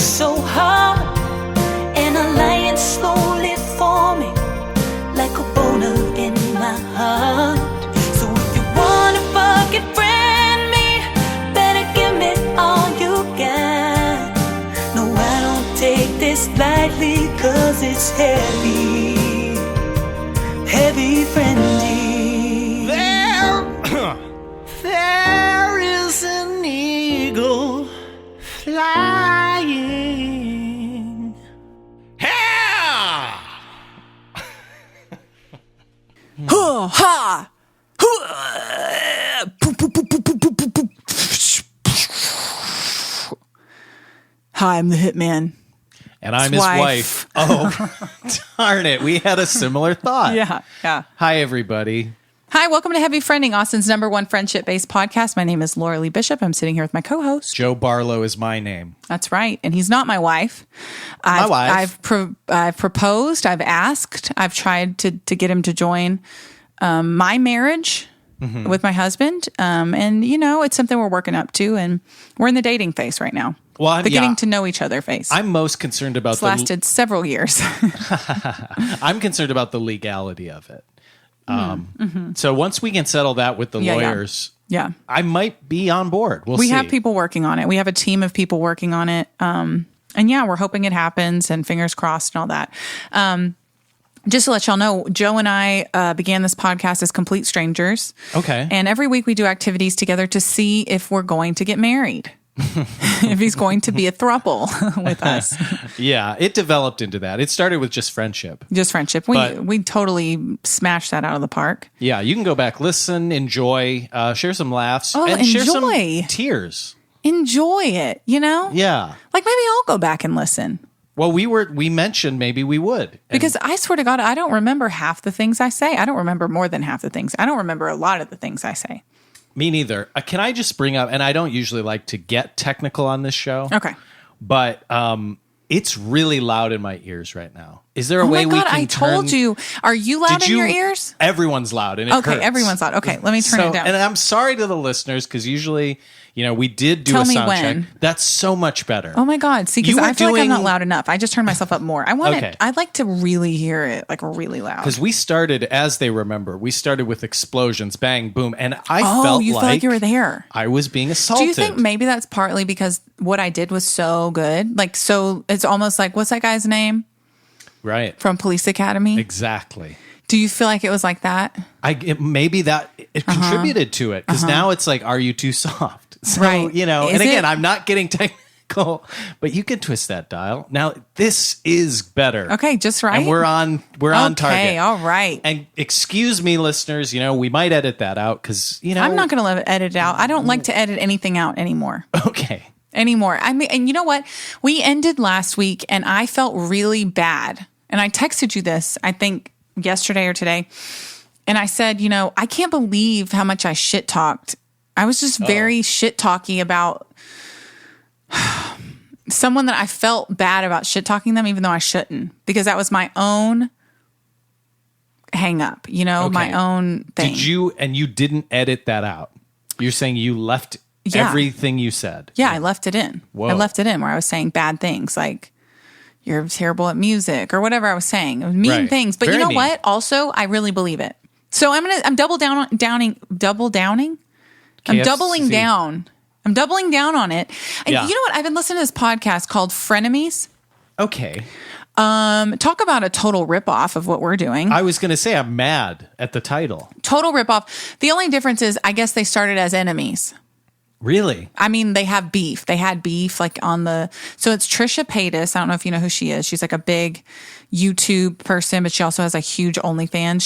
so hard, an alliance slowly forming like a boner in my heart. So if you wanna fucking friend me, better give me all you got. No, I don't take this lightly, cause it's heavy, heavy friendly. There is an eagle flying. Yeah! Ha! Hi, I'm the Hitman. And I'm his wife. Oh, darn it. We had a similar thought. Yeah. Hi, everybody. Hi, welcome to Heavy Friending, Austin's #1 friendship-based podcast. My name is Laura Lee Bishop. I'm sitting here with my co-host. Joe Barlow is my name. That's right. And he's not my wife. I've proposed. I've asked. I've tried to get him to join my marriage with my husband. And, you know, it's something we're working up to. And we're in the dating phase right now. Well, the getting to know each other phase. I'm most concerned about it's lasted several years. I'm concerned about the legality of it. So once we can settle that with the lawyers, I might be on board. We'll see. We have people working on it. We have a team of people working on it. And we're hoping it happens and fingers crossed and all that. Just to let y'all know, Joe and I began this podcast as complete strangers. Okay. And every week we do activities together to see if we're going to get married. If he's going to be a throuple with us. Yeah, it developed into that. It started with just friendship. Just friendship. We totally smashed that out of the park. Yeah, you can go back, listen, enjoy, share some laughs, and share some tears. Enjoy it, you know? Yeah. Like maybe I'll go back and listen. Well, we mentioned maybe we would. Because I swear to God, I don't remember half the things I say. I don't remember more than half the things. I don't remember a lot of the things I say. Me neither. Can I just bring up, and I don't usually like to get technical on this show. Okay. But it's really loud in my ears right now. Is there a way we can I told you. Are you loud in your ears? Everyone's loud, and it hurts. Everyone's loud. Okay, let me turn it down. And I'm sorry to the listeners, because usually, we did do a sound check. That's so much better. Oh my God. See, because I feel like I'm not loud enough. I just turned myself up more. I'd like to really hear it, like really loud. Because we started, as they remember, with explosions, bang, boom. And I felt like you were there. I was being assaulted. Do you think maybe that's partly because what I did was so good? Like, so it's almost like, what's that guy's name? Right. From Police Academy? Exactly. Do you feel like it was like that? Maybe that it contributed to it. Because now it's like, are you too soft? So, right. And again, I'm not getting technical, but you can twist that dial. Now, this is better. Okay, just right. And we're on target. Okay, all right. And excuse me, listeners, we might edit that out because, I'm not going to edit it out. I don't like to edit anything out anymore. Okay. Anymore. I mean, and you know what? We ended last week and I felt really bad. And I texted you this, I think yesterday or today. And I said, I can't believe how much I shit talked. I was just very shit talky about someone that I felt bad about shit talking them, even though I shouldn't, because that was my own hang up, my own thing. You didn't edit that out? You're saying you left everything you said? Yeah, I left it in. Whoa. I left it in where I was saying bad things like, you're terrible at music or whatever I was saying. It was mean things. But you know what? Also, I really believe it. So I'm doubling down. I'm doubling down. I'm doubling down on it. And you know what? I've been listening to this podcast called Frenemies. Okay. Talk about a total ripoff of what we're doing. I was going to say I'm mad at the title. Total ripoff. The only difference is I guess they started as enemies. Really? I mean, they have beef. They had beef like so it's Trisha Paytas. I don't know if you know who she is. She's like a big YouTube person, but she also has a huge OnlyFans.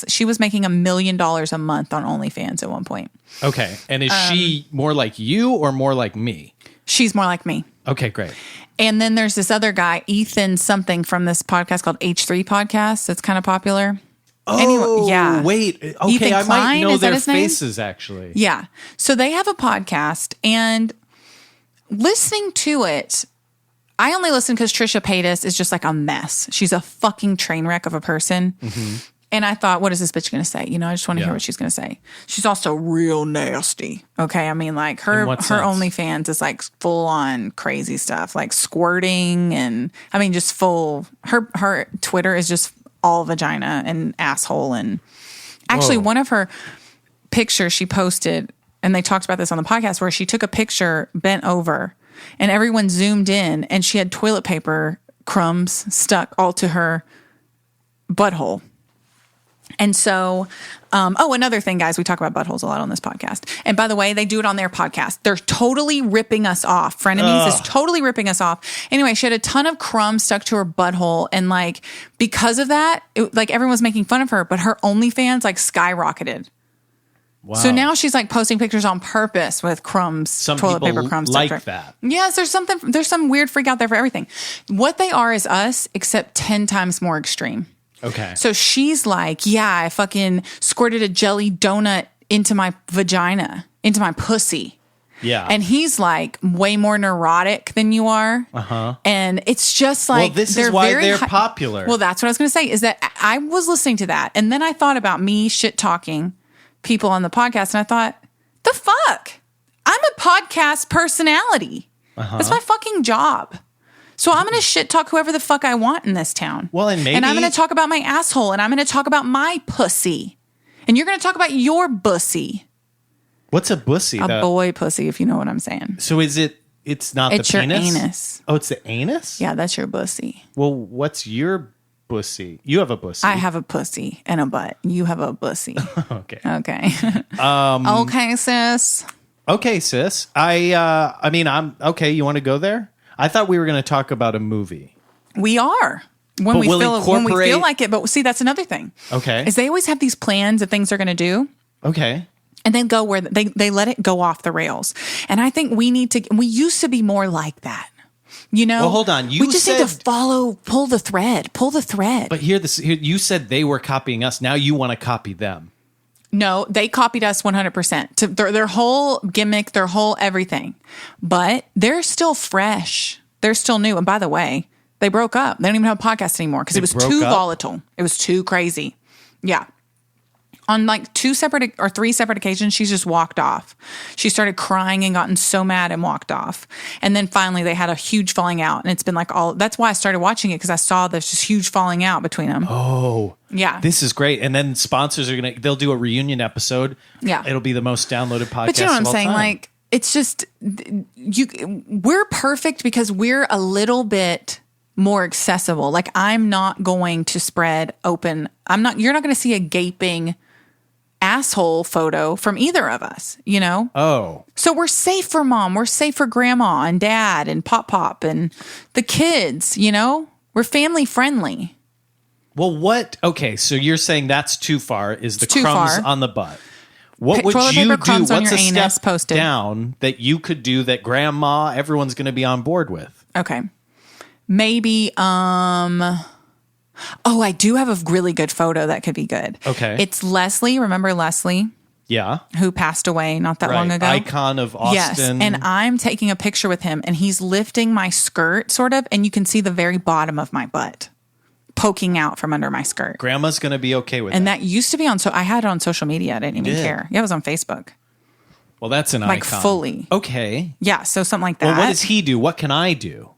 She was making $1 million a month on OnlyFans at one point. Okay. And is she more like you or more like me? She's more like me. Okay, great. And then there's this other guy, Ethan something from this podcast called H3 Podcast. That's kind of popular. Oh, anyway, yeah. Wait. Okay, Ethan I Klein, might know their his name? faces, actually. Yeah. So they have a podcast, and listening to it, I only listen because Trisha Paytas is just like a mess. She's a fucking train wreck of a person. Mm-hmm. And I thought, what is this bitch going to say? You know, I just want to hear what she's going to say. She's also real nasty. Okay. I mean, like her OnlyFans is like full on crazy stuff, like squirting. And I mean, just full, her Twitter is just all vagina and asshole. And actually one of her pictures she posted, and they talked about this on the podcast, where she took a picture bent over and everyone zoomed in and she had toilet paper crumbs stuck all to her butthole. And so, another thing, guys, we talk about buttholes a lot on this podcast. And by the way, they do it on their podcast. They're totally ripping us off. Frenemies is totally ripping us off. Anyway, she had a ton of crumbs stuck to her butthole. And like, because of that, everyone was making fun of her, but her OnlyFans like skyrocketed. Wow. So now she's like posting pictures on purpose with crumbs, toilet paper crumbs. Like that. Yes, there's some weird freak out there for everything. What they are is us, except 10 times more extreme. Okay. So she's like, yeah, I fucking squirted a jelly donut into my vagina, into my pussy. Yeah. And he's like way more neurotic than you are. Uh-huh. And it's just like, well, this is why they're popular. Well, that's what I was going to say, is that I was listening to that. And then I thought about me shit talking people on the podcast. And I thought, the fuck? I'm a podcast personality. Uh-huh. That's my fucking job. So I'm going to shit talk whoever the fuck I want in this town. Well, and I'm going to talk about my asshole, and I'm going to talk about my pussy. And you're going to talk about your bussy. What's a bussy? A boy pussy, if you know what I'm saying. So it's not the penis? It's your anus. Oh, it's the anus? Yeah, that's your bussy. Well, what's your bussy? You have a bussy. I have a pussy and a butt. You have a bussy. Okay. Okay. Okay, sis. Okay, sis. I mean, I'm okay. You want to go there? I thought we were going to talk about a movie. We are. When we feel like it. But see, that's another thing. Okay. Is they always have these plans of things they're going to do. Okay. And then go where they let it go off the rails. And I think we used to be more like that. You know? Well, hold on. We just need to pull the thread. But here, you said they were copying us. Now you want to copy them. No, they copied us 100%. To their whole gimmick, their whole everything. But they're still fresh. They're still new. And by the way, they broke up. They don't even have a podcast anymore because it was too volatile. It was too crazy. Yeah. On like 2 separate or 3 separate occasions, she just walked off. She started crying and gotten so mad and walked off. And then finally they had a huge falling out. And it's been like that's why I started watching it, because I saw there's just huge falling out between them. Oh. Yeah. This is great. And then sponsors they'll do a reunion episode. Yeah. It'll be the most downloaded podcast. But you know what I'm saying? Time. Like, it's just, we're perfect because we're a little bit more accessible. Like, I'm not going to spread open. You're not going to see a gaping asshole photo from either of us, you know? Oh. So we're safe for mom. We're safe for grandma and dad and pop and the kids, you know? We're family friendly. Well, okay, so you're saying that's too far, is the crumbs on the butt. What would toilet you paper do? crumbs on What's your a anus step posted down that you could do that grandma, everyone's going to be on board with? Okay. Maybe, I do have a really good photo that could be good. Okay. It's Leslie. Remember Leslie? Yeah. Who passed away not that long ago? Icon of Austin. Yes. And I'm taking a picture with him, and he's lifting my skirt, sort of, and you can see the very bottom of my butt poking out from under my skirt. Grandma's going to be okay with and that. And that used to be I had it on social media. I didn't even care. Yeah, it was on Facebook. Well, that's an icon. Like fully. Okay. Yeah, so something like that. Well, what does he do? What can I do?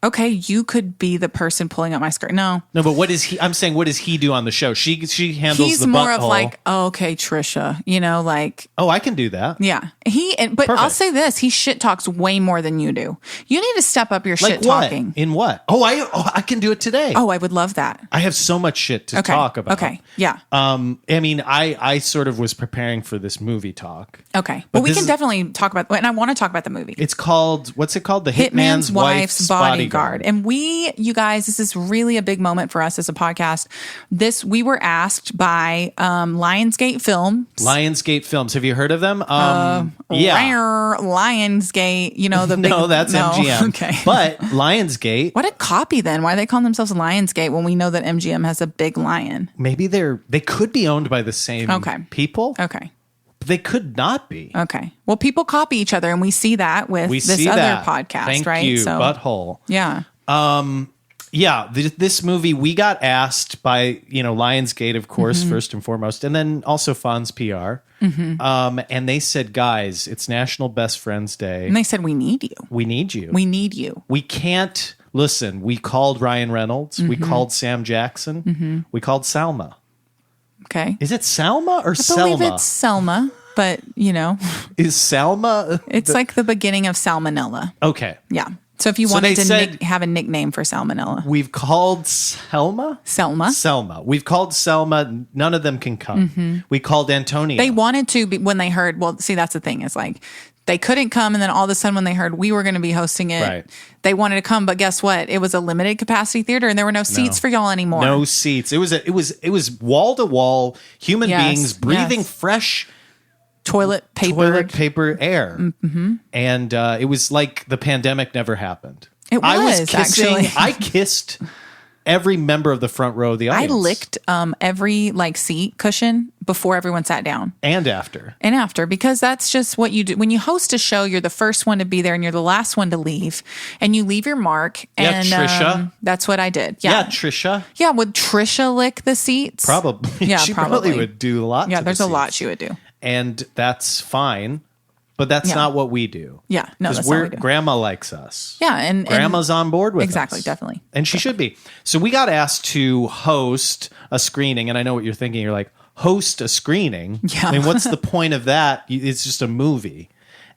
Okay, you could be the person pulling up my skirt. No, but what is he? I'm saying, what does he do on the show? She handles the butthole. He's more of like, okay, Trisha, you know, like. Oh, I can do that. Yeah, but Perfect. I'll say this: he shit talks way more than you do. You need to step up your shit talking. In what? Oh, I can do it today. Oh, I would love that. I have so much shit to talk about. Okay, yeah. I mean, I sort of was preparing for this movie talk. Okay, well, we can definitely talk about, and I want to talk about the movie. It's called, what's it called? The Hitman's Wife's Bodyguard. And you guys, this is really a big moment for us as a podcast. We were asked by Lionsgate Films. Lionsgate Films. Have you heard of them? Yeah. Lionsgate, you know, No, that's MGM. Okay. But Lionsgate. What a copy then. Why are they calling themselves Lionsgate when we know that MGM has a big lion? Maybe they could be owned by the same people. Okay. But they could not be. Okay. Well, people copy each other, and we see that with this other podcast, Thank right? you, butthole. Yeah. Yeah, this movie, we got asked by, Lionsgate, of course, first and foremost, and then also Fonz PR. And they said, guys, it's National Best Friends Day. And they said, we need you. We need you. We need you. We can't, listen, we called Ryan Reynolds. We called Sam Jackson. We called Salma. Okay. Is it Salma or Selma? I believe it's Selma, but, Is Salma? It's like the beginning of salmonella. Okay. Yeah. So if you wanted to have a nickname for salmonella. We've called Selma? Selma. We've called Selma. None of them can come. We called Antonio. They wanted to when they heard, well, see, that's the thing. It's like they couldn't come. And then all of a sudden when they heard we were going to be hosting it, they wanted to come. But guess what? It was a limited capacity theater and there were no seats for y'all anymore. No seats. It was wall to wall human beings breathing fresh toilet paper air. And it was like the pandemic never happened. I was kissing, actually. I kissed every member of the front row of the audience. I licked every seat cushion before everyone sat down. And after, because that's just what you do. When you host a show, you're the first one to be there and you're the last one to leave. And you leave your mark. And Trisha. That's what I did. Yeah, Trisha. Yeah, would Trisha lick the seats? Probably. Yeah, she probably would do a lot. Yeah, there's a lot she would do. And that's fine. But that's not what we do. Yeah, no, that's not what we do. Grandma likes us. Yeah, and Grandma's on board with us. Exactly, definitely. And she should be. So we got asked to host a screening, and I know what you're thinking. You're like, host a screening? Yeah. I mean, what's the point of that? It's just a movie.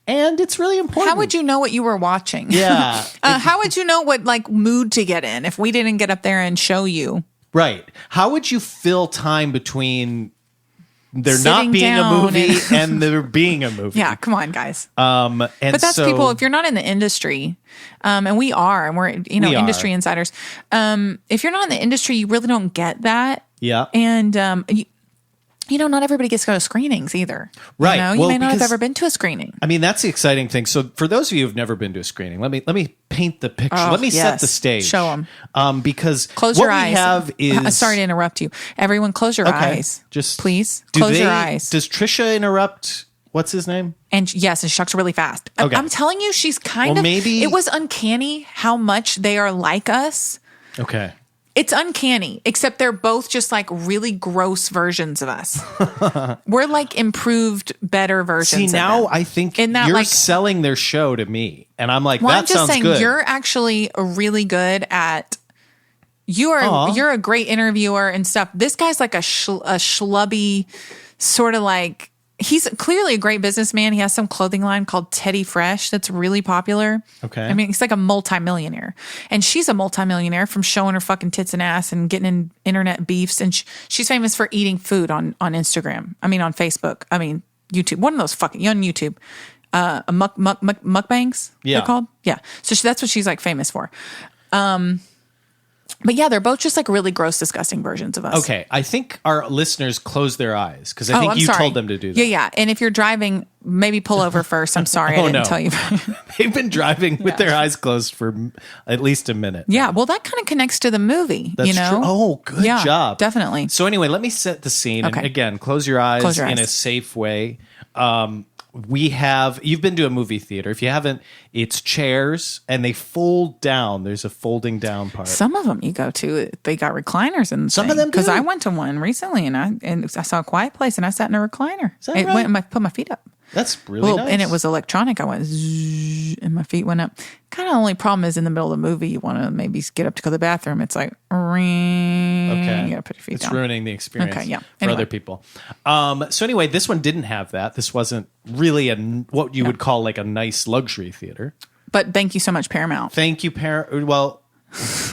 And it's really important. How would you know what you were watching? Yeah. How would you know what mood to get in if we didn't get up there and show you? Right. How would you fill time between there sitting not being a movie and there being a movie? Yeah, come on, guys. But that's people, if you're not in the industry, and we are, and we're industry insiders. If you're not in the industry, you really don't get that. Yeah. And not everybody gets to go to screenings either. Right. You may not have ever been to a screening. I mean, that's the exciting thing. So for those of you who've never been to a screening, let me paint the picture. Let me set the stage. Show them. Because close what your eyes. we have is... Sorry to interrupt you. Everyone close your eyes. Just please close your eyes. Does Trisha interrupt... What's his name? And yes, and she talks really fast. Okay. I'm telling you, she's kind of... Maybe... It was uncanny how much they are like us. Okay. It's uncanny, except they're both just really gross versions of us. We're improved, better versions. See, now of them. I think you're selling their show to me. And I'm like, that sounds good. I'm just saying, you're actually really good at... You're a great interviewer and stuff. This guy's like a schlubby, sort of he's clearly a great businessman. He has some clothing line called Teddy Fresh that's really popular. Okay. I mean, he's like a multimillionaire. And she's a multimillionaire from showing her fucking tits and ass and getting in internet beefs. And she's famous for eating food on Instagram. I mean, on Facebook. I mean, YouTube. One of those fucking, on YouTube. Mukbangs, they're called? Yeah. So that's what she's famous for. But yeah, they're both just really gross, disgusting versions of us. Okay. I think our listeners close their eyes because I think you told them to do that. Yeah, yeah. And if you're driving, maybe pull over first. I'm sorry, I didn't tell you. They've been driving with their eyes closed for at least a minute. Yeah, well, that kind of connects to the movie, That's true. Oh, good job. Definitely. So anyway, let me set the scene. Okay. And again, close your eyes in a safe way. You've been to a movie theater. If you haven't, it's chairs and they fold down. There's a folding down part. Some of them you go to, they got recliners and some of them because I went to one recently and I saw A Quiet Place and I sat in a recliner. Is that right? Went and I put my feet up. That's really nice. And it was electronic. I went zzz, and my feet went up. Kind of only problem is in the middle of the movie, you want to maybe get up to go to the bathroom. It's ring. Okay. You got to put your feet down. It's ruining the experience for other people. So anyway, this one didn't have that. This wasn't really what you would call a nice luxury theater. But thank you so much, Paramount. Thank you, Paramount. Well...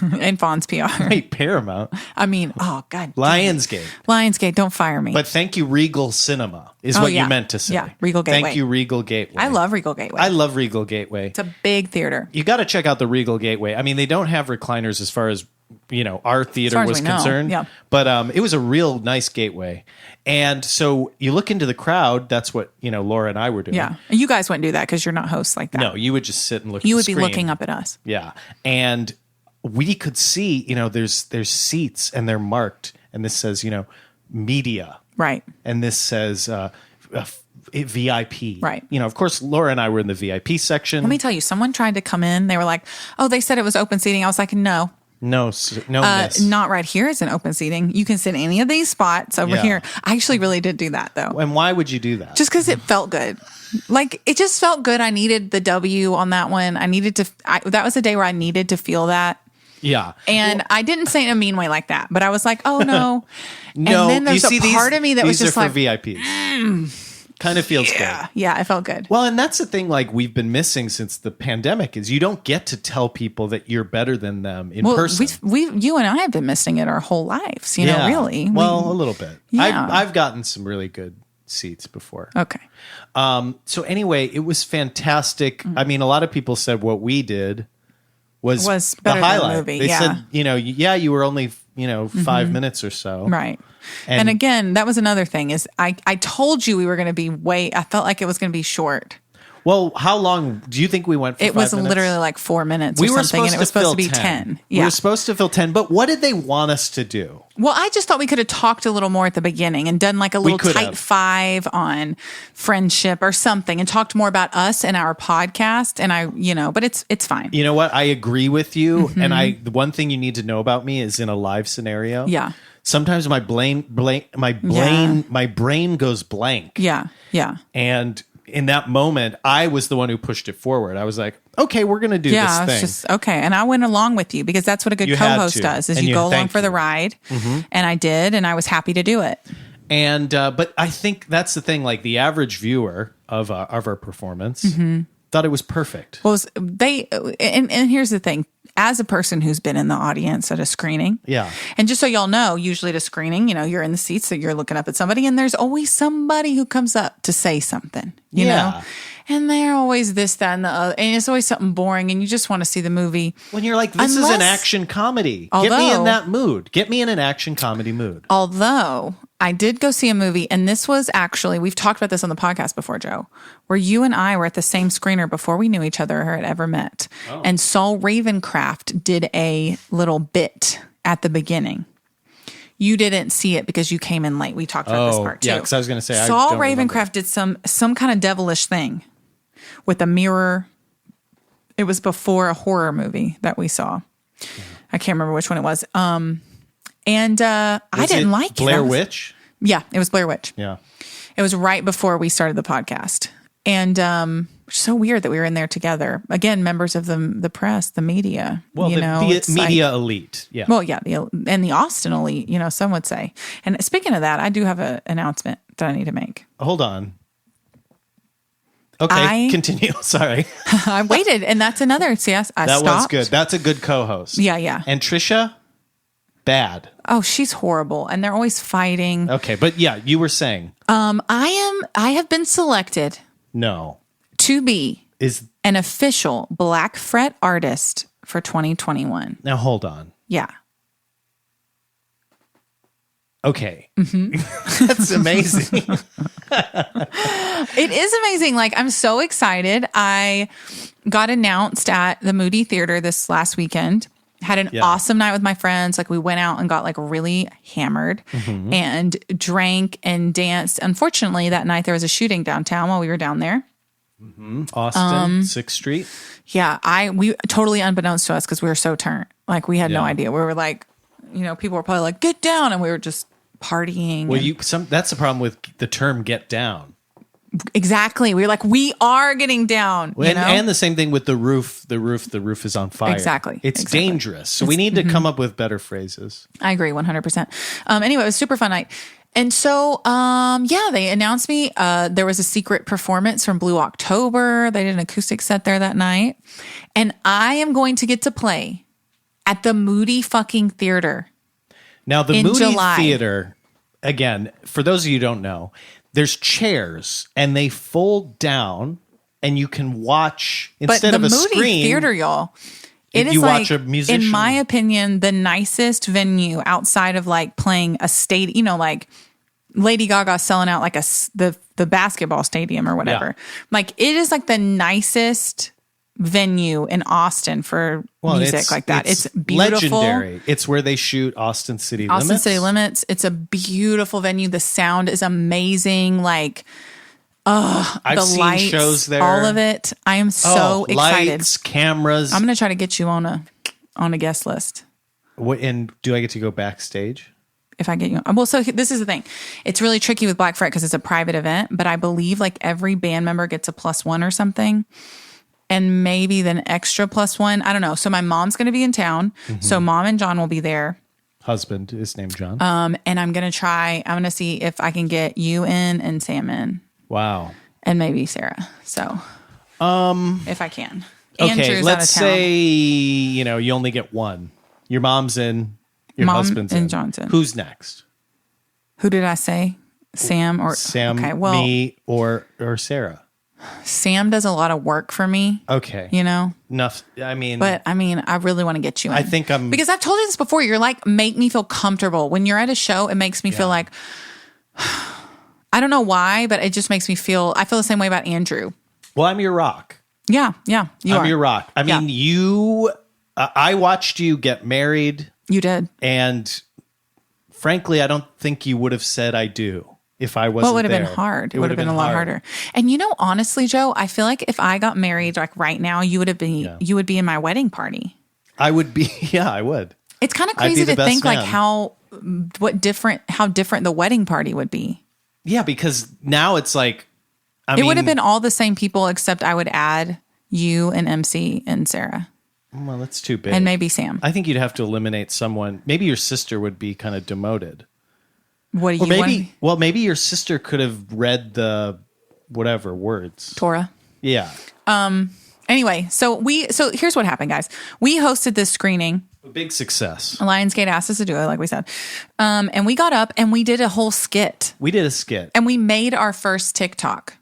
and Fonz PR. Wait, Paramount. I mean, oh, God. Lionsgate. Lionsgate, don't fire me. But thank you, Regal Cinema, is what you meant to say. Yeah, Regal Gateway. Thank you, Regal Gateway. I love Regal Gateway. I love Regal Gateway. It's a big theater. You got to check out the Regal Gateway. I mean, they don't have recliners as far as, our theater was concerned. Yeah. But it was a real nice gateway. And so you look into the crowd. That's what, Laura and I were doing. Yeah. You guys wouldn't do that because you're not hosts like that. No, you would just sit and look at the screen. You would be looking up at us. Yeah. And we could see, there's seats and they're marked. And this says, media. Right. And this says VIP. Right. Of course, Laura and I were in the VIP section. Let me tell you, someone tried to come in. They were like, oh, they said it was open seating. I was like, no. No, miss. Not right here is an open seating. You can sit in any of these spots over here. I actually really did do that though. And why would you do that? Just because it felt good. Like it just felt good. I needed the W on that one. That was a day where I needed to feel that. Yeah. And I didn't say it in a mean way like that, but I was like, oh no. No, and then there's a part of me that was just for like, VIPs. Kind of feels good. Yeah, it felt good. Well, and that's the thing like we've been missing since the pandemic is you don't get to tell people that you're better than them in person. You and I have been missing it our whole lives, really. Well, a little bit. Yeah. I've gotten some really good seats before. Okay. So anyway, it was fantastic. I mean, a lot of people said what we did was the better highlight. than the movie. They said, you were only, 5 minutes or so. Right. And again, that was another thing is I told you we were going to be I felt like it was going to be short. Well, how long do you think we went for? It was literally like 4 minutes or something, and it was supposed to be 10. Yeah. We were supposed to fill 10, but what did they want us to do? Well, I just thought we could have talked a little more at the beginning and done like a little tight 5 on friendship or something and talked more about us and our podcast. And but it's fine. You know what? I agree with you. Mm-hmm. And the one thing you need to know about me is in a live scenario. Yeah. Sometimes my brain goes blank. Yeah. Yeah. And in that moment, I was the one who pushed it forward. I was like, okay, we're going to do this thing. Just, okay. And I went along with you because that's what a good co-host does is you go along for the ride. Mm-hmm. And I did, and I was happy to do it. And, but I think that's the thing, like the average viewer of our performance thought it was perfect. Well, and here's the thing. As a person who's been in the audience at a screening. Yeah. And just so y'all know, usually at a screening, you're in the seats, so you're looking up at somebody, and there's always somebody who comes up to say something, you know? And they're always this, that, and the other. And it's always something boring, and you just want to see the movie. When you're like, this is an action comedy. Get me in that mood. Get me in an action comedy mood. Although I did go see a movie, and this was actually, we've talked about this on the podcast before, Joe, where you and I were at the same screener before we knew each other or had ever met. Oh. And Saul Ravencraft did a little bit at the beginning. You didn't see it because you came in late. We talked about this part too. Yeah, because I was going to say, Saul Ravencraft did some kind of devilish thing with a mirror. It was before a horror movie that we saw. Yeah. I can't remember which one it was. And I didn't like it. Blair Witch? Yeah, it was Blair Witch. Yeah. It was right before we started the podcast. And so weird that we were in there together. Again, members of the press, the media. Well, the media elite. Yeah. Well, yeah. And the Austin elite, some would say. And speaking of that, I do have an announcement that I need to make. Hold on. Okay, continue. Sorry. I waited, and that's another. See, I stopped. That was good. That's a good co-host. Yeah, yeah. And Trisha? Bad. Oh, she's horrible, and they're always fighting. Okay, but yeah, you were saying. I have been selected. No. To be an official Black Fret artist for 2021. Now hold on. Yeah. Okay. Mm-hmm. That's amazing. It is amazing. Like, I'm so excited. I got announced at the Moody Theater this last weekend. Had an awesome night with my friends. Like, we went out and got like really hammered and drank and danced. Unfortunately, that night there was a shooting downtown while we were down there. Mm-hmm. Austin, 6th Street. Yeah, we totally unbeknownst to us because we were so turned. Like, we had no idea. We were like, people were probably like, get down. And we were just partying. Well, that's the problem with the term get down. Exactly. We were like, we are getting down. And the same thing with the roof. The roof is on fire. Exactly. It's dangerous. So we need to come up with better phrases. I agree 100%. Anyway, it was a super fun night. And so, they announced me. There was a secret performance from Blue October. They did an acoustic set there that night. And I am going to get to play at the Moody fucking Theater. Now, the Moody Theater, again, for those of you who don't know, there's chairs and they fold down and you can watch instead of a screen. But the Moody Theater, y'all, it is like, in my opinion, the nicest venue outside of like playing a stadium, like Lady Gaga selling out like the basketball stadium or whatever. Yeah. Like, it is like the nicest venue in Austin for music like that. It's beautiful. Legendary. It's where they shoot Austin City Limits. It's a beautiful venue. The sound is amazing. Like, I've seen lights, shows there. All of it. I am so excited. Lights, cameras. I'm going to try to get you on a guest list. And do I get to go backstage? If I get you, well, so this is the thing. It's really tricky with Black Friday because it's a private event, but I believe like every band member gets a +1 or something, and maybe then extra +1. I don't know. So my mom's going to be in town, so Mom and John will be there. Husband is named John. And I'm going to see if I can get you in and Sam in. Wow. And maybe Sarah. So, if I can. Okay, Andrew's let's out of town. say, you only get one. Your mom's in, your Mom husband's and in. Johnson. Who's next? Who did I say? Sam or Sam, okay, well, me, or Sarah? Sam does a lot of work for me. Okay. Enough. But I really want to get you in. I think because I've told you this before. You're like, make me feel comfortable. When you're at a show, it makes me feel like, I don't know why, but it just makes me feel, I feel the same way about Andrew. Well, I'm your rock. Yeah. I'm your rock. I mean, I watched you get married. You did. And frankly, I don't think you would have said I do if I wasn't there. Well, it would have been hard. It would have been a lot harder. And honestly, Joe, I feel like if I got married like right now, you would be in my wedding party. I would be. Yeah, I would. It's kind of crazy to think like how different the wedding party would be. Yeah, because now it's like, it would have been all the same people except I would add you and MC and Sarah. Well, that's too big. And maybe Sam. I think you'd have to eliminate someone. Maybe your sister would be kind of demoted. What do you want? Well, maybe your sister could have read the whatever words. Torah. Yeah. Anyway, so here's what happened, guys. We hosted this screening. A big success. Lionsgate asked us to do it, like we said. And we got up and we did a whole skit. We did a skit. And we made our first TikTok.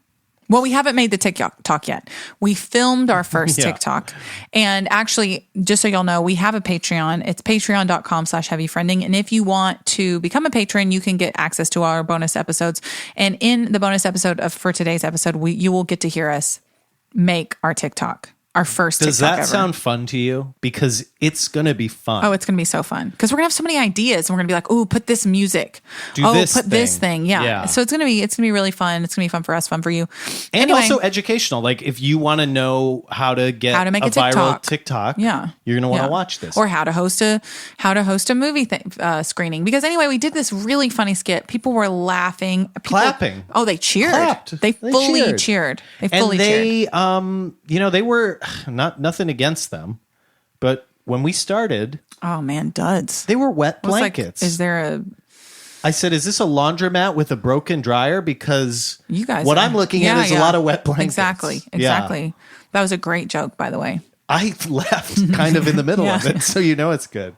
Well, we haven't made the TikTok yet. We filmed our first TikTok. And actually, just so y'all know, we have a Patreon. It's patreon.com/heavyfriending. And if you want to become a patron, you can get access to our bonus episodes. And in the bonus episode for today's episode, you will get to hear us make our TikTok. Our first Does TikTok that ever. sound fun to you? Because it's going to be fun. Oh, it's going to be so fun. Because we're going to have so many ideas. And we're going to be like, ooh, put this music. This thing. Yeah. So it's going to be really fun. It's going to be fun for us, fun for you. And anyway, also educational. Like if you want to know how to make a viral TikTok, you're going to want to watch this. Or how to host a movie screening. Because anyway, we did this really funny skit. People were laughing. Clapping. Oh, they cheered. Clapped. They fully cheered. They cheered. They were nothing against them, but when we started, oh man, duds. They were wet blankets. I said, is this a laundromat with a broken dryer? Because I'm looking at is a lot of wet blankets. Exactly. Yeah. That was a great joke, by the way. I left kind of in the middle of it, so it's good.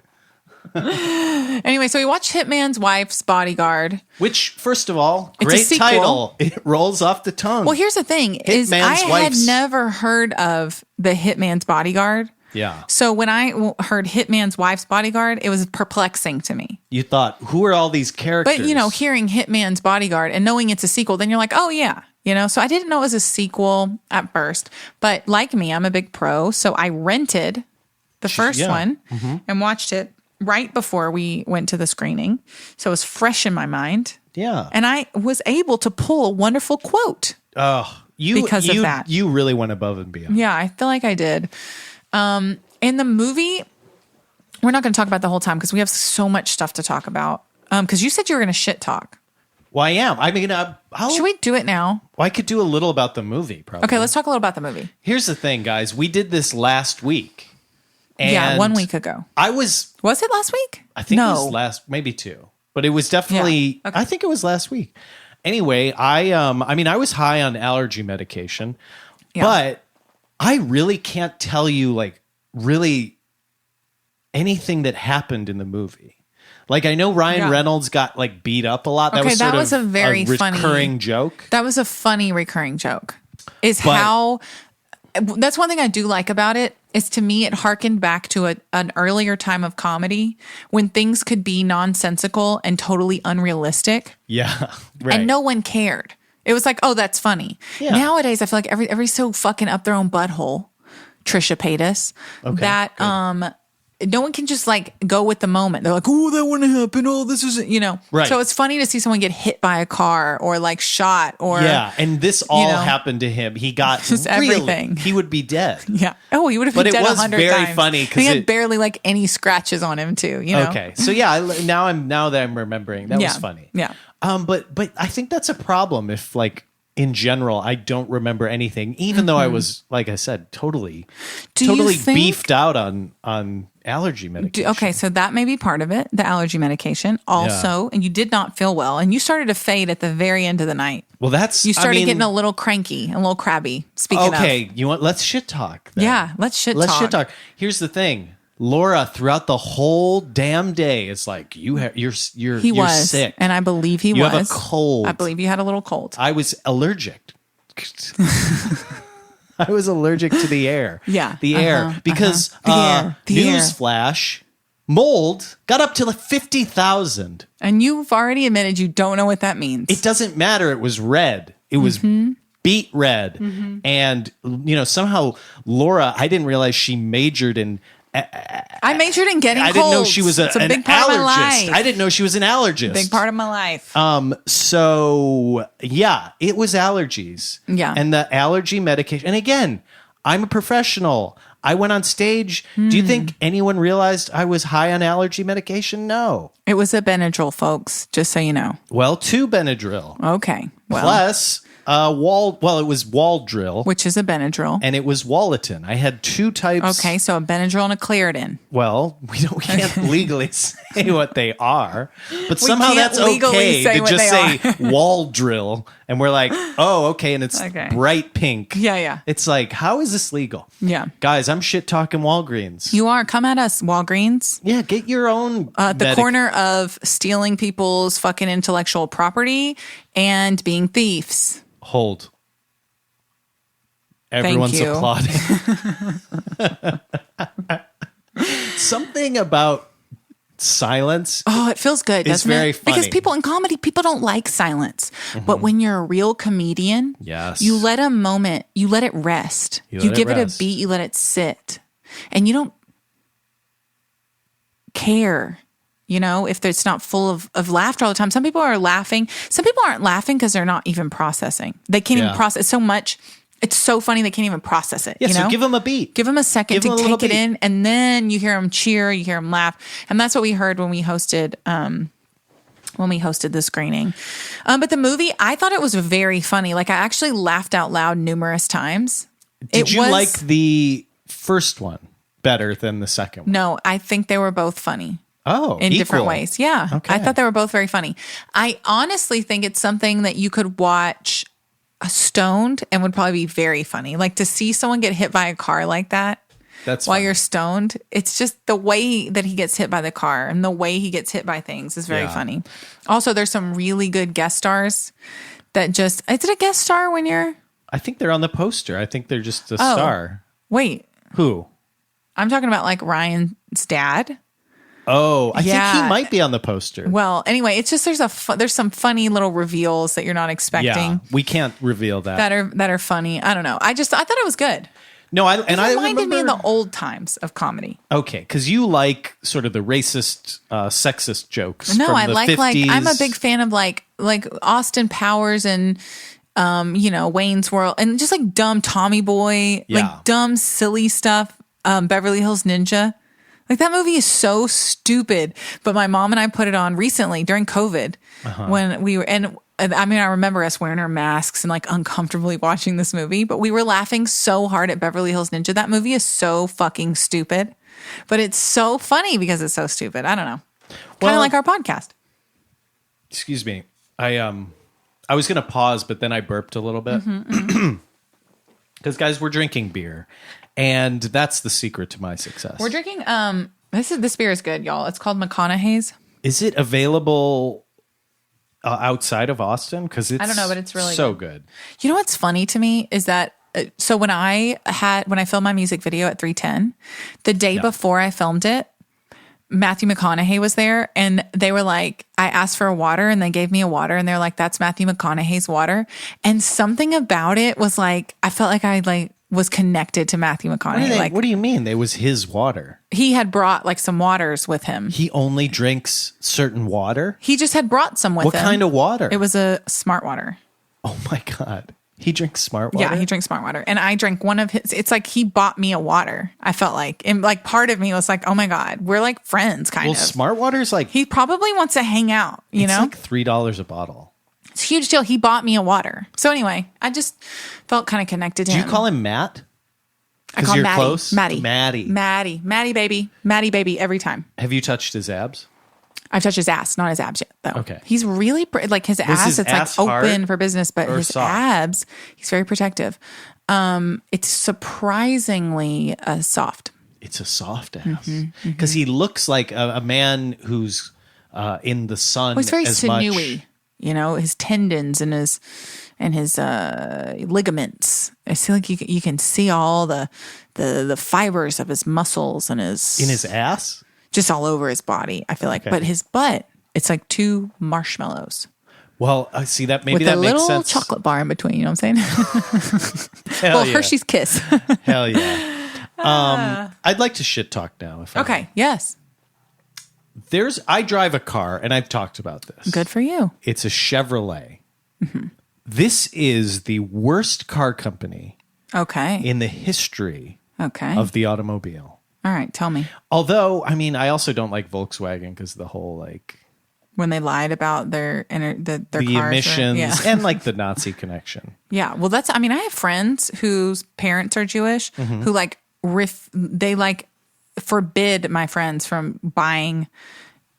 Anyway, so we watched Hitman's Wife's Bodyguard. Which, first of all, great title. It rolls off the tongue. Well, here's the thing. I had never heard of the Hitman's Bodyguard. Yeah. So when I heard Hitman's Wife's Bodyguard, it was perplexing to me. You thought, who are all these characters? But, hearing Hitman's Bodyguard and knowing it's a sequel, then you're like, oh, yeah. So I didn't know it was a sequel at first. But like me, I'm a big pro. So I rented the first one and watched it right before we went to the screening. So it was fresh in my mind. Yeah. And I was able to pull a wonderful quote. Oh, because of that. You really went above and beyond. Yeah, I feel like I did. In the movie, we're not going to talk about the whole time because we have so much stuff to talk about. Because you said you were going to shit talk. Well, I am. I mean, should we do it now? Well, I could do a little about the movie, probably. Okay, let's talk a little about the movie. Here's the thing, guys. We did this last week. And 1 week ago. Was it last week? I think it was maybe 2. But it was definitely, I think it was last week. Anyway, I was high on allergy medication, but I really can't tell you really anything that happened in the movie. Like I know Ryan Reynolds got beat up a lot. Okay, that was a very funny recurring joke. That was a funny recurring joke. That's one thing I do like about it. Is to me, it harkened back to an earlier time of comedy when things could be nonsensical and totally unrealistic. Yeah, right. And no one cared. It was like, oh, that's funny. Yeah. Nowadays, I feel like everybody's so fucking up their own butthole. Trisha Paytas. Okay, that no one can just like go with the moment. They're like, oh, that wouldn't happen. Oh, this is, Right. So it's funny to see someone get hit by a car or like shot or. Yeah. And this all happened to him. He got just everything. He would be dead. Yeah. Oh, he would have been dead 100 times. But it was very funny because he had barely like any scratches on him too. Okay. So yeah, now that I'm remembering, that was funny. Yeah. But I think that's a problem if like, in general, I don't remember anything, even though I was, like I said, totally beefed out on allergy medication. Okay, so that may be part of it, the allergy medication. Also, and you did not feel well, and you started to fade at the very end of the night. Well, you started getting a little cranky, a little crabby. Speaking of, you want let's shit talk. Then. Yeah, let's shit talk. Here's the thing. Laura, throughout the whole damn day, it's like you're sick, and I believe he was. You have a cold. I believe you had a little cold. I was allergic. I was allergic to the air. Yeah, the air because newsflash, mold got up to like 50,000, and you've already admitted you don't know what that means. It doesn't matter. It was red. It was. Beet red, and somehow Laura. I didn't realize she majored in. I majored in getting colds. I didn't know she was an big part allergist. of my life. I didn't know she was an allergist. Big part of my life. So yeah, it was allergies. Yeah. And the allergy medication. And again, I'm a professional. I went on stage. Do you think anyone realized I was high on allergy medication? No. It was a Benadryl, folks, just so you know. Well, 2 Benadryl. Okay. Well. Plus it was Waldrill. Which is a Benadryl. And it was Walleton. I had 2 types. Okay, so a Benadryl and a Claritin. Well, we can't legally say what they are, but somehow that's okay to just say Waldrill, and we're like, oh, okay, and it's bright pink. Yeah. It's like, how is this legal? Yeah. Guys, I'm shit talking Walgreens. You are. Come at us, Walgreens. Yeah, get your own. The corner of stealing people's fucking intellectual property and being thieves. Hold. Everyone's applauding. Something about silence. Oh, it feels good, doesn't it? Very funny. Because people in comedy, people don't like silence. But when you're a real comedian, you let a moment, you let it rest. You give it a beat, you let it sit. And you don't care, if it's not full of laughter all the time. Some people are laughing. Some people aren't laughing because they're not even processing. They can't even process so much. It's so funny they can't even process it. Yeah, so give them a beat. Give them a second to take it in, and then you hear them cheer, you hear them laugh, and that's what we heard when we hosted the screening. But the movie, I thought it was very funny. Like I actually laughed out loud numerous times. Did you like the first one better than the second one? No, I think they were both funny. Oh, in different ways. Yeah. Okay. I thought they were both very funny. I honestly think it's something that you could watch stoned and would probably be very funny. Like to see someone get hit by a car like that. That's while funny. You're stoned. It's just the way that he gets hit by the car and the way he gets hit by things is very funny. Also, there's some really good guest stars that is it a guest star when you're? I think they're on the poster. I think they're just a star. Wait. Who? I'm talking about like Ryan's dad. Oh, I think he might be on the poster. Well, anyway, it's just there's some funny little reveals that you're not expecting. Yeah, we can't reveal that. That are funny. I don't know. I thought it was good. No, it reminded me of the old times of comedy. Okay, because you like sort of the racist, sexist jokes. No, from I the like 50s. I'm a big fan of like Austin Powers and Wayne's World and just like dumb Tommy Boy, like dumb silly stuff. Beverly Hills Ninja. Like that movie is so stupid, but my mom and I put it on recently during COVID when we were, and I mean, I remember us wearing our masks and like uncomfortably watching this movie, but we were laughing so hard at Beverly Hills Ninja. That movie is so fucking stupid, but it's so funny because it's so stupid. I don't know. Kind of like our podcast. Excuse me. I was going to pause, but then I burped a little bit. Because guys, we're drinking beer. And that's the secret to my success. We're drinking, this beer is good, y'all. It's called McConaughey's. Is it available outside of Austin? Because it's, I don't know, but it's really so good. You know what's funny to me is that, so when I filmed my music video at 310, the day before I filmed it, Matthew McConaughey was there and they were like, I asked for a water and they gave me a water and they're like, that's Matthew McConaughey's water. And something about it was like, I felt like I was connected to Matthew McConaughey. What do you mean? It was his water. He had brought like some waters with him. He only drinks certain water? He just had brought some with him. What kind of water? It was a smart water. Oh my God. He drinks smart water? Yeah, he drinks smart water. And I drank one of his. It's like he bought me a water, I felt like. And like part of me was like, oh my God, we're like friends kind of. Well, smart water's like... He probably wants to hang out, you know? It's like $3 a bottle. It's a huge deal. He bought me a water. So anyway, I just felt kind of connected to him. Do you call him Matt? I call him Maddie. Close? Maddie baby, every time. Have you touched his abs? I've touched his ass, not his abs yet, though. Okay. He's really, like his ass, his it's ass like hard open for business, but his soft? abs, he's very protective. It's surprisingly soft. It's a soft ass. Because he looks like a man who's in the sun. Well, he's very as sinewy. Much. You know, his tendons and his ligaments. I feel like you can see all the fibers of his muscles and in his ass, just all over his body. I feel like, but his butt, it's like two marshmallows. Well, I see that maybe with that a makes little sense. Chocolate bar in between. You know what I'm saying? Hell yeah. Hershey's Kiss. Hell yeah. I'd like to shit talk now. If Okay. Yes. I drive a car, and I've talked about this. Good for you. It's a Chevrolet. This is the worst car company in the history of the automobile. All right, tell me. Although, I mean, I also don't like Volkswagen because the whole like when they lied about their cars emissions and like the Nazi connection. Yeah, well, I mean, I have friends whose parents are Jewish who like they like forbid my friends from buying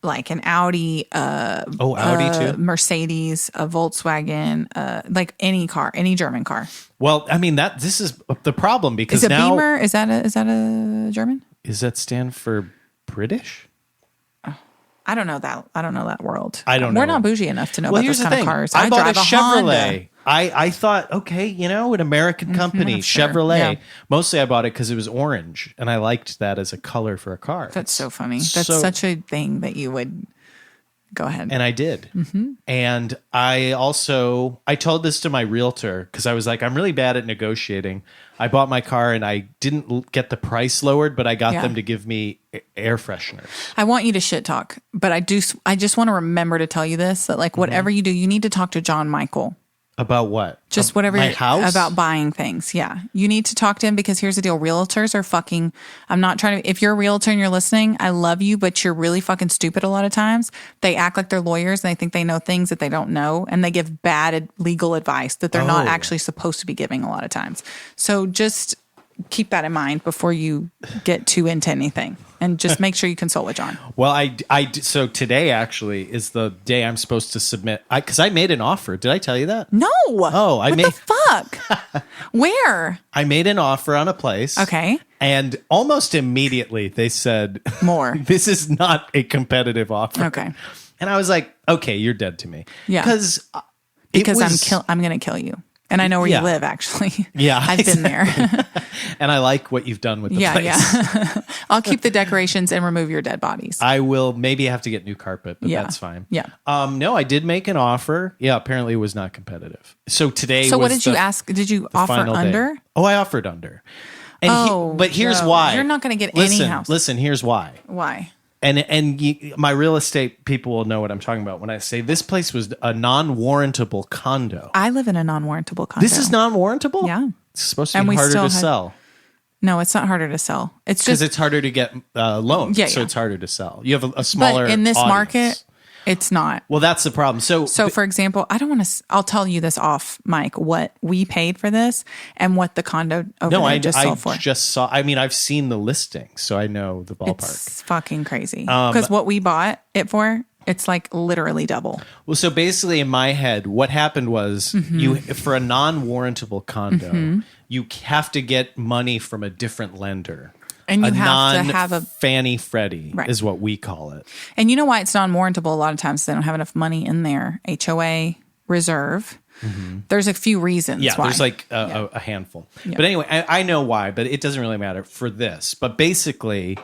like an Audi, Audi too, Mercedes, a Volkswagen, like any car, any German car. Well, I mean this is the problem because is a now Beamer is that a German? Is that stand for British? I don't know that. I don't know that world. I don't know. We're not bougie enough to know about those kind of cars. I bought drive a Chevrolet. Honda. I thought, okay, you know, an American company, Chevrolet. Yeah. Mostly I bought it because it was orange, and I liked that as a color for a car. That's so funny. That's such a thing that you would... Go ahead. And I did. And I told this to my realtor because I was like, I'm really bad at negotiating. I bought my car and I didn't get the price lowered, but I got them to give me air fresheners. I want you to shit talk, but I just want to remember to tell you this, that like whatever you do, you need to talk to John Michael. About what? Just whatever. My house? About buying things. Yeah. You need to talk to him because here's the deal. Realtors are fucking, I'm not trying to, if you're a realtor and you're listening, I love you, but you're really fucking stupid a lot of times. They act like they're lawyers and they think they know things that they don't know. And they give bad legal advice that they're not actually supposed to be giving a lot of times. So just keep that in mind before you get too into anything. And just make sure you consult with John. Well, so today actually is the day I'm supposed to submit. Because I made an offer. Did I tell you that? No. Oh, what the fuck? Where? I made an offer on a place. Okay. And almost immediately they said, more. This is not a competitive offer. Okay. And I was like, okay, you're dead to me. Yeah. Because I'm going to kill you. And I know where you live, actually. Yeah. I've been there. And I like what you've done with the place. Yeah. I'll keep the decorations and remove your dead bodies. I will maybe have to get new carpet, but that's fine. Yeah. No, I did make an offer. Yeah, apparently it was not competitive. So today So what did you ask? Did you offer under? Day. Oh, I offered under. And but here's why. You're not going to get any house. Listen, here's why. Why? And my real estate people will know what I'm talking about when I say this place was a non-warrantable condo. I live in a non-warrantable condo. This is non-warrantable? Yeah. It's supposed to be harder to sell. No, it's not harder to sell. It's just because it's harder to get loans, so it's harder to sell. You have a smaller. But in this audience. Market, it's not. Well, that's the problem. So for example, I don't want to. I'll tell you this off, Mike. What we paid for this and what the condo over there just sold for. I just saw. I mean, I've seen the listing, so I know the ballpark. It's fucking crazy. Because what we bought it for. It's like literally double. Well, so basically in my head, what happened was you for a non-warrantable condo, you have to get money from a different lender. And you have to have a Fannie Freddie is what we call it. And you know why it's non-warrantable? A lot of times they don't have enough money in their HOA reserve. There's a few reasons why. There's like a handful. Yeah. But anyway, I know why, but it doesn't really matter for this. But basically,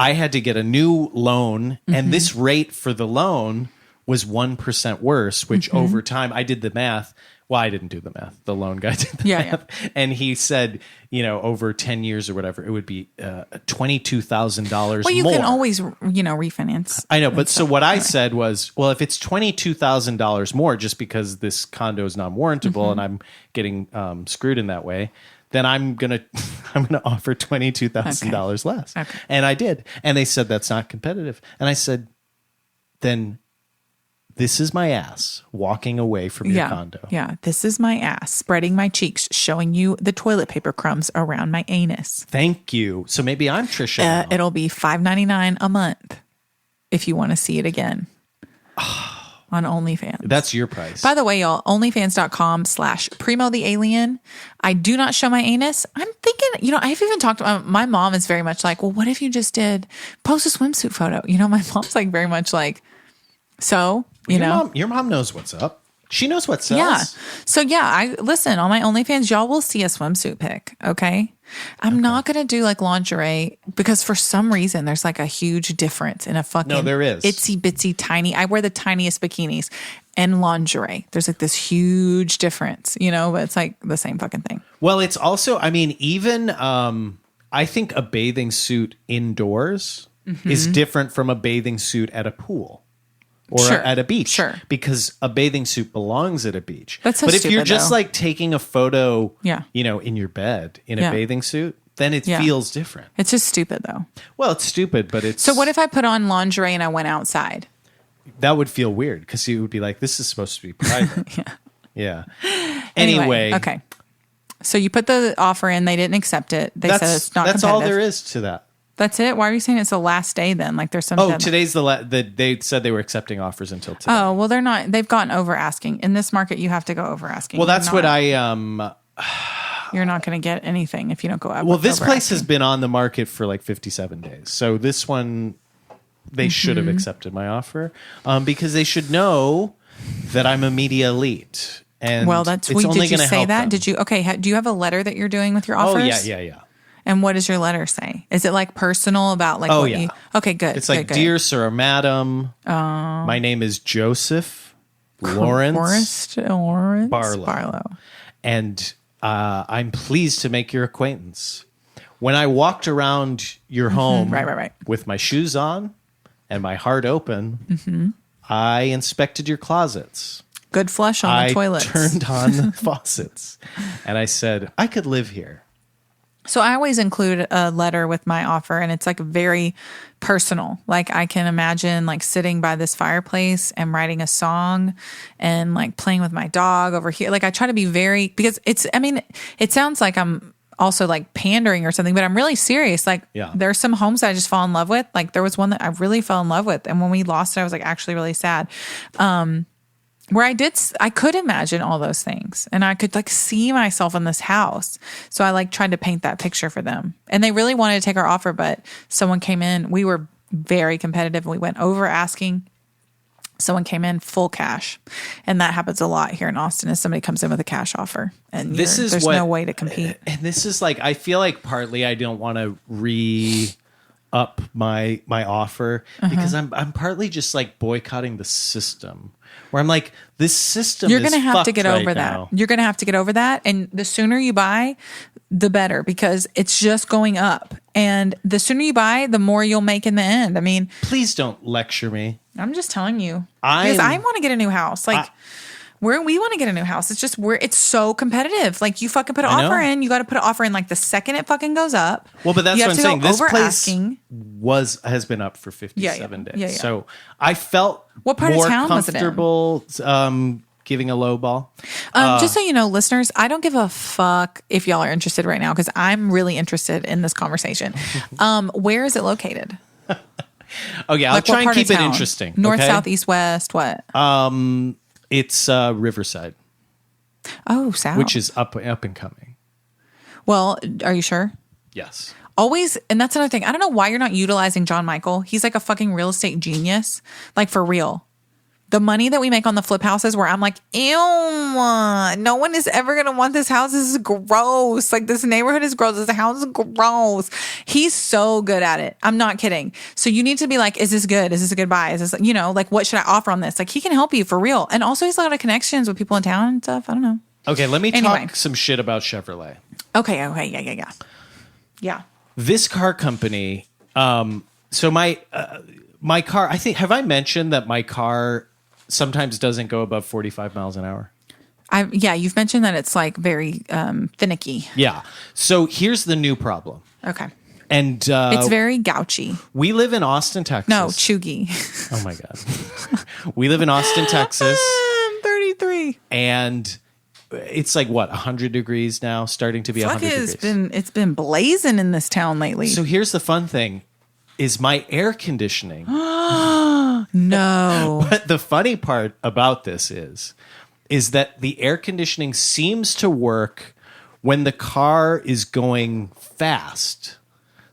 I had to get a new loan, and this rate for the loan was 1% worse, which over time, I did the math, Well, I didn't do the math. The loan guy did the math. Yeah. And he said, over 10 years or whatever, it would be $22,000 more. Well, you can always, refinance. I know. But so what I said was, well, if it's $22,000 more just because this condo is non-warrantable and I'm getting screwed in that way, then I'm gonna offer $22,000 less. Okay. And I did. And they said that's not competitive. And I said, then this is my ass walking away from your condo. Yeah, this is my ass spreading my cheeks, showing you the toilet paper crumbs around my anus. Thank you. So maybe I'm Trisha. It'll be $5.99 a month if you want to see it again on OnlyFans. That's your price. By the way, y'all, onlyfans.com/Primo the Alien. I do not show my anus. I'm thinking, I've even talked to my mom is very much like, well, what if you just did post a swimsuit photo? My mom's like very much like, so... Your mom knows what's up. She knows what sells. Yeah. So I listen on my OnlyFans. Y'all will see a swimsuit pic. Okay. I'm not gonna do like lingerie because for some reason there's like a huge difference in a fucking there is itsy bitsy tiny. I wear the tiniest bikinis and lingerie. There's like this huge difference, but it's like the same fucking thing. Well, it's also, even I think a bathing suit indoors is different from a bathing suit at a pool. Or at a beach. Sure. Because a bathing suit belongs at a beach. That's so But if stupid, you're just though. like taking a photo, in your bed in a bathing suit, then it feels different. It's just stupid though. Well, it's stupid, but it's... So what if I put on lingerie and I went outside? That would feel weird because you would be like, this is supposed to be private. Yeah. Anyway. Okay. So you put the offer in, they didn't accept it. They said it's not That's competitive. all there is to that. That's it? Why are you saying it's the last day then? Like there's some... today's they said they were accepting offers until today. Oh, well, they're not. They've gone over asking. In this market, you have to go over asking. Well, that's what I... You're not going to get anything if you don't go out. Well, this place has been on the market for like 57 days. So this one, they should have accepted my offer because they should know that I'm a media elite. And well, that's... Did you say that? Them. Did you... Okay. Do you have a letter that you're doing with your offers? Oh, yeah. And what does your letter say? Is it like personal about like what you... Okay, good. It's like, dear sir or madam, my name is Joseph Lawrence Barlow. And I'm pleased to make your acquaintance. When I walked around your home right. with my shoes on and my heart open, I inspected your closets. Good flush on the toilets. I turned on the faucets. And I said, I could live here. So I always include a letter with my offer, and it's like very personal. Like I can imagine like sitting by this fireplace and writing a song and like playing with my dog over here. Like I try to be very, because it sounds like I'm also like pandering or something, but I'm really serious. Like there's some homes that I just fall in love with. Like there was one that I really fell in love with. And when we lost it, I was like actually really sad. Where I could imagine all those things and I could like see myself in this house. So I like tried to paint that picture for them and they really wanted to take our offer, but someone came in, we were very competitive and we went over asking. Someone came in full cash and that happens a lot here in Austin is somebody comes in with a cash offer and there's no way to compete. And this is like, I feel like partly I don't want to up my offer because I'm partly just like boycotting the system where I'm like, this system you're gonna have to get over now. that. You're gonna have to get over that, and the sooner you buy, the better, because it's just going up. And the sooner you buy, the more you'll make in the end. I mean, please don't lecture me. I'm just telling you because I want to get a new house. Like we want to get a new house. It's just it's so competitive. Like you fucking put an offer in, you got to put an offer in like the second it fucking goes up. Well, but that's what I'm saying. This place has been up for 57 days. Yeah. So I felt what part more of town comfortable was it in? Giving a low ball. Just so you know, listeners, I don't give a fuck if y'all are interested right now because I'm really interested in this conversation. Where is it located? Okay, I'll try and keep it interesting. North, south, east, west, what? It's Riverside. Oh, south. Which is up and coming. Well, are you sure? Yes. Always, and that's another thing. I don't know why you're not utilizing John Michael. He's like a fucking real estate genius. Like for real. The money that we make on the flip houses where I'm like, ew, no one is ever going to want this house. This is gross. Like, this neighborhood is gross. This house is gross. He's so good at it. I'm not kidding. So you need to be like, is this good? Is this a good buy? Is this, like, what should I offer on this? Like, he can help you for real. And also he's a lot of connections with people in town and stuff. I don't know. Okay, let me talk some shit about Chevrolet. Okay, yeah. This car company, so my car, I think, have I mentioned that my car sometimes doesn't go above 45 miles an hour? You've mentioned that it's like very finicky. Yeah. So here's the new problem. Okay. And it's very gouchy. We live in Austin, Texas. No, chuggy. Oh my God. We live in Austin, Texas. I'm 33. And it's like what, 100 degrees now, starting to be 100 degrees. It's been blazing in this town lately. So here's the fun thing is my air conditioning. No. But the funny part about this is that the air conditioning seems to work when the car is going fast.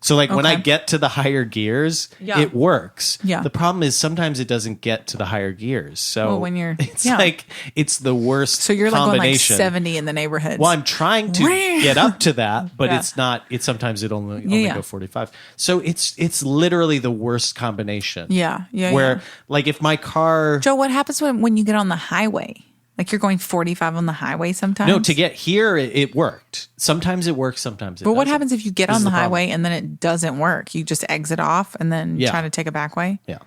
So like when I get to the higher gears, it works. Yeah. The problem is sometimes it doesn't get to the higher gears. So when you're like it's the worst. So you're like going like combination. 70 in the neighborhood. Well, I'm trying to get up to that, but it's not. It's sometimes it only go 45. So it's literally the worst combination. Yeah. Where like if my car, Joe, what happens when you get on the highway? Like you're going 45 on the highway sometimes? No, to get here, it worked. Sometimes it works, sometimes it doesn't. But what happens if you get on the highway and then it doesn't work? You just exit off and then try to take a back way? Yeah.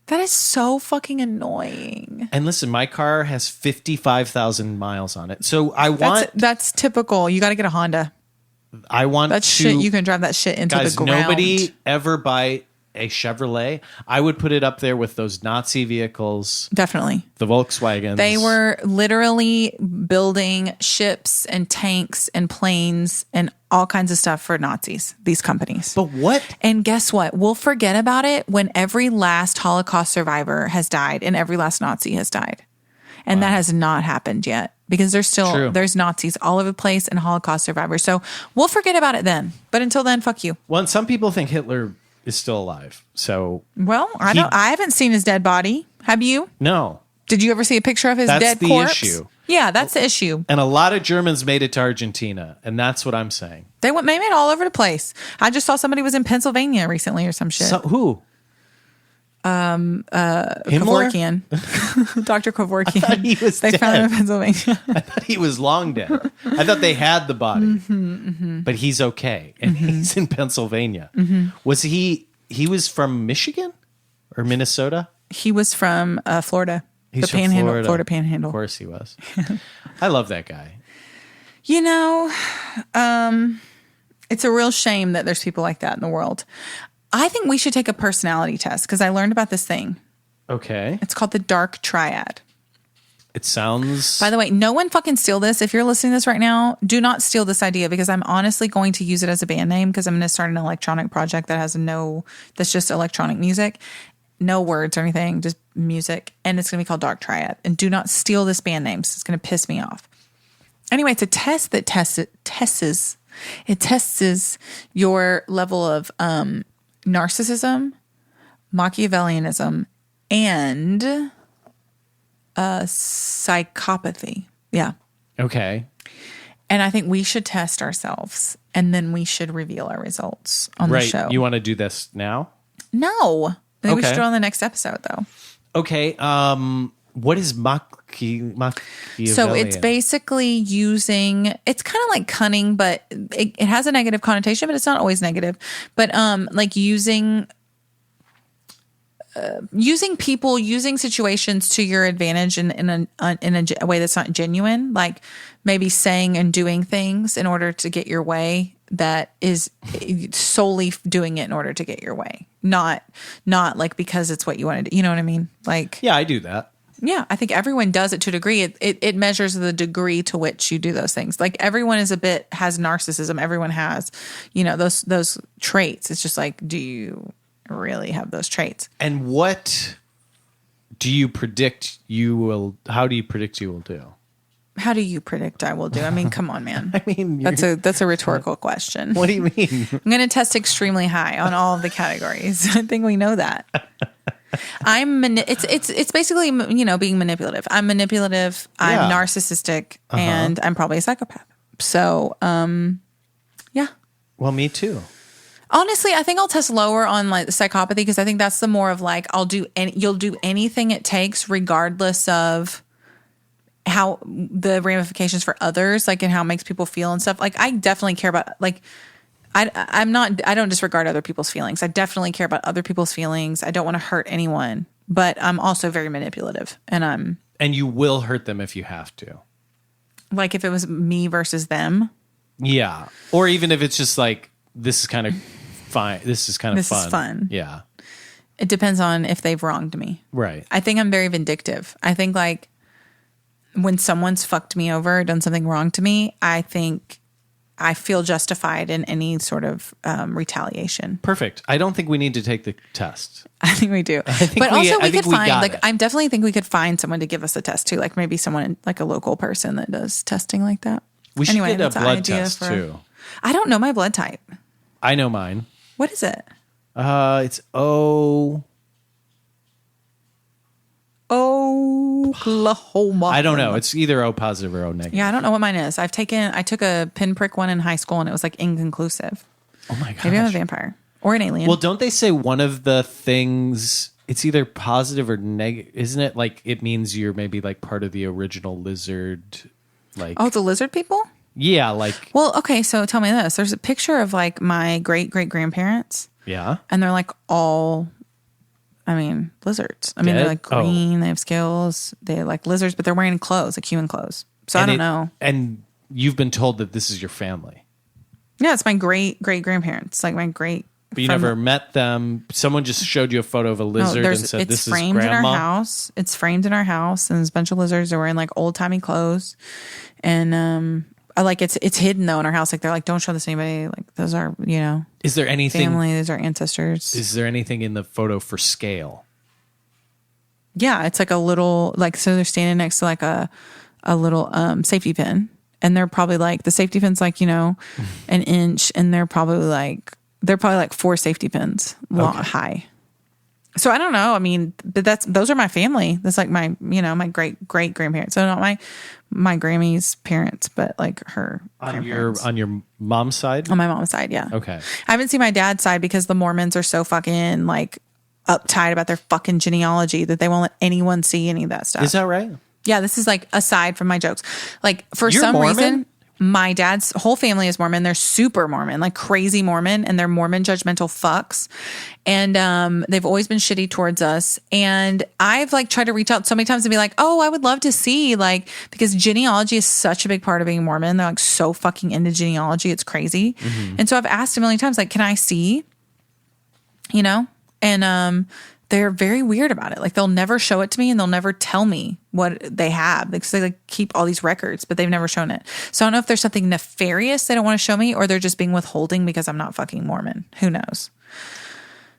That is so fucking annoying. And listen, my car has 55,000 miles on it. So That's typical. You got to get a Honda. Shit. You can drive that shit into the ground. Nobody ever buy a Chevrolet. I would put it up there with those Nazi vehicles. Definitely. The Volkswagens. They were literally building ships and tanks and planes and all kinds of stuff for Nazis, these companies. But what? And guess what? We'll forget about it when every last Holocaust survivor has died and every last Nazi has died. And that has not happened yet because there's Nazis all over the place and Holocaust survivors. So we'll forget about it then. But until then, fuck you. Well, and some people think Hitler is still alive. So I haven't seen his dead body. Have you? No. Did you ever see a picture of his dead corpse? That's the issue. Yeah, that's the issue. And a lot of Germans made it to Argentina, and that's what I'm saying. They made it all over the place. I just saw somebody was in Pennsylvania recently or some shit. Who? Kevorkian. Dr. Kevorkian. I thought he was dead. They found him in Pennsylvania. I thought he was long dead. I thought they had the body. But he's okay. And he's in Pennsylvania. Was he was from Michigan or Minnesota? He was from Florida. He's from Panhandle. Florida Panhandle. Of course he was. I love that guy. It's a real shame that there's people like that in the world. I think we should take a personality test because I learned about this thing. Okay. It's called the dark triad. It sounds... By the way, no one fucking steal this. If you're listening to this right now, do not steal this idea because I'm honestly going to use it as a band name because I'm going to start an electronic project that that's just electronic music. No words or anything, just music. And it's going to be called Dark Triad. And do not steal this band name. It's going to piss me off. Anyway, it's a test that tests your level of narcissism, Machiavellianism, and psychopathy. Yeah. Okay. And I think we should test ourselves and then we should reveal our results on the show. You want to do this now? No. I think we should do it on the next episode, though. Okay. What is Machiavellian? So it's basically using, it's kind of like cunning, but it has a negative connotation, but it's not always negative. But like using people, using situations to your advantage in a way that's not genuine, like maybe saying and doing things in order to get your way that is solely doing it in order to get your way. Not like because it's what you want to do. You know what I mean? Like, yeah, I do that. Yeah, I think everyone does it to a degree. It measures the degree to which you do those things. Like everyone has narcissism. Everyone has, those traits. It's just like, do you really have those traits? And what do you predict how do you predict you will do? How do you predict I will do? I mean, come on, man. I mean, that's a rhetorical question. What do you mean? I'm going to test extremely high on all of the categories. I think we know that. It's basically, being manipulative. I'm manipulative. I'm narcissistic, and I'm probably a psychopath. So, yeah. Well, me too. Honestly, I think I'll test lower on like the psychopathy because I think that's the more of like you'll do anything it takes regardless of how the ramifications for others, like, and how it makes people feel and stuff. Like, I definitely care about, like, I don't disregard other people's feelings. I definitely care about other people's feelings. I don't want to hurt anyone, but I'm also very manipulative, and you will hurt them if you have to. Like, if it was me versus them. Yeah. Or even if it's just like, this is kind of fine. This is kind of fun. This is fun. Yeah. It depends on if they've wronged me. Right. I think I'm very vindictive. I think, like, when someone's fucked me over, done something wrong to me, I think I feel justified in any sort of retaliation. Perfect. I don't think we need to take the test. I think we do. But also we could find, like, I definitely think we could find someone to give us a test too. Like, maybe someone, like a local person that does testing like that. We should get a blood test too. I don't know my blood type. I know mine. What is it? It's O. Oklahoma. I don't know. It's either O positive or O negative. Yeah, I don't know what mine is. I took a pinprick one in high school and it was like inconclusive. Oh my gosh. Maybe I'm a vampire or an alien. Well, don't they say one of the things, it's either positive or negative? Isn't it like it means you're maybe like part of the original lizard? Like, the lizard people? Yeah, like. Well, okay, so tell me this. There's a picture of like my great-great-grandparents. Yeah. And they're like all, lizards. They're like green. They have scales. They're like lizards, but they're wearing clothes, like human clothes. So I don't know. And you've been told that this is your family. Yeah, it's my great-great-grandparents. Like my great. But you never met them. Someone just showed you a photo of a lizard and said, this is grandma. It's framed in our house. It's framed in our house. And there's a bunch of lizards. They're wearing like old-timey clothes. And I like it's hidden though in our house. Like, they're like, don't show this to anybody. Like, those are, is there anything family? Those are ancestors. Is there anything in the photo for scale? Yeah, it's like a little, like, so they're standing next to like a little safety pin, and they're probably like, the safety pin's like, an inch, and they're probably like 4 safety pins high. So I don't know. But those are my family. That's like my, my great grandparents. So not my Grammy's parents, but like her on your mom's side. On my mom's side, yeah. Okay. I haven't seen my dad's side because the Mormons are so fucking like uptight about their fucking genealogy that they won't let anyone see any of that stuff. Is that right? Yeah, this is like aside from my jokes. Like, for You're some Mormon? reason, my dad's whole family is Mormon. They're super Mormon, like crazy Mormon, and they're Mormon judgmental fucks. And they've always been shitty towards us. And I've like tried to reach out so many times and be like, oh, I would love to see, like, because genealogy is such a big part of being Mormon. They're like so fucking into genealogy. It's crazy. Mm-hmm. And so I've asked a million times, like, can I see? And they're very weird about it. Like, they'll never show it to me, and they'll never tell me what they have, because they like keep all these records, but they've never shown it. So I don't know if there's something nefarious they don't want to show me, or they're just being withholding because I'm not fucking Mormon. Who knows?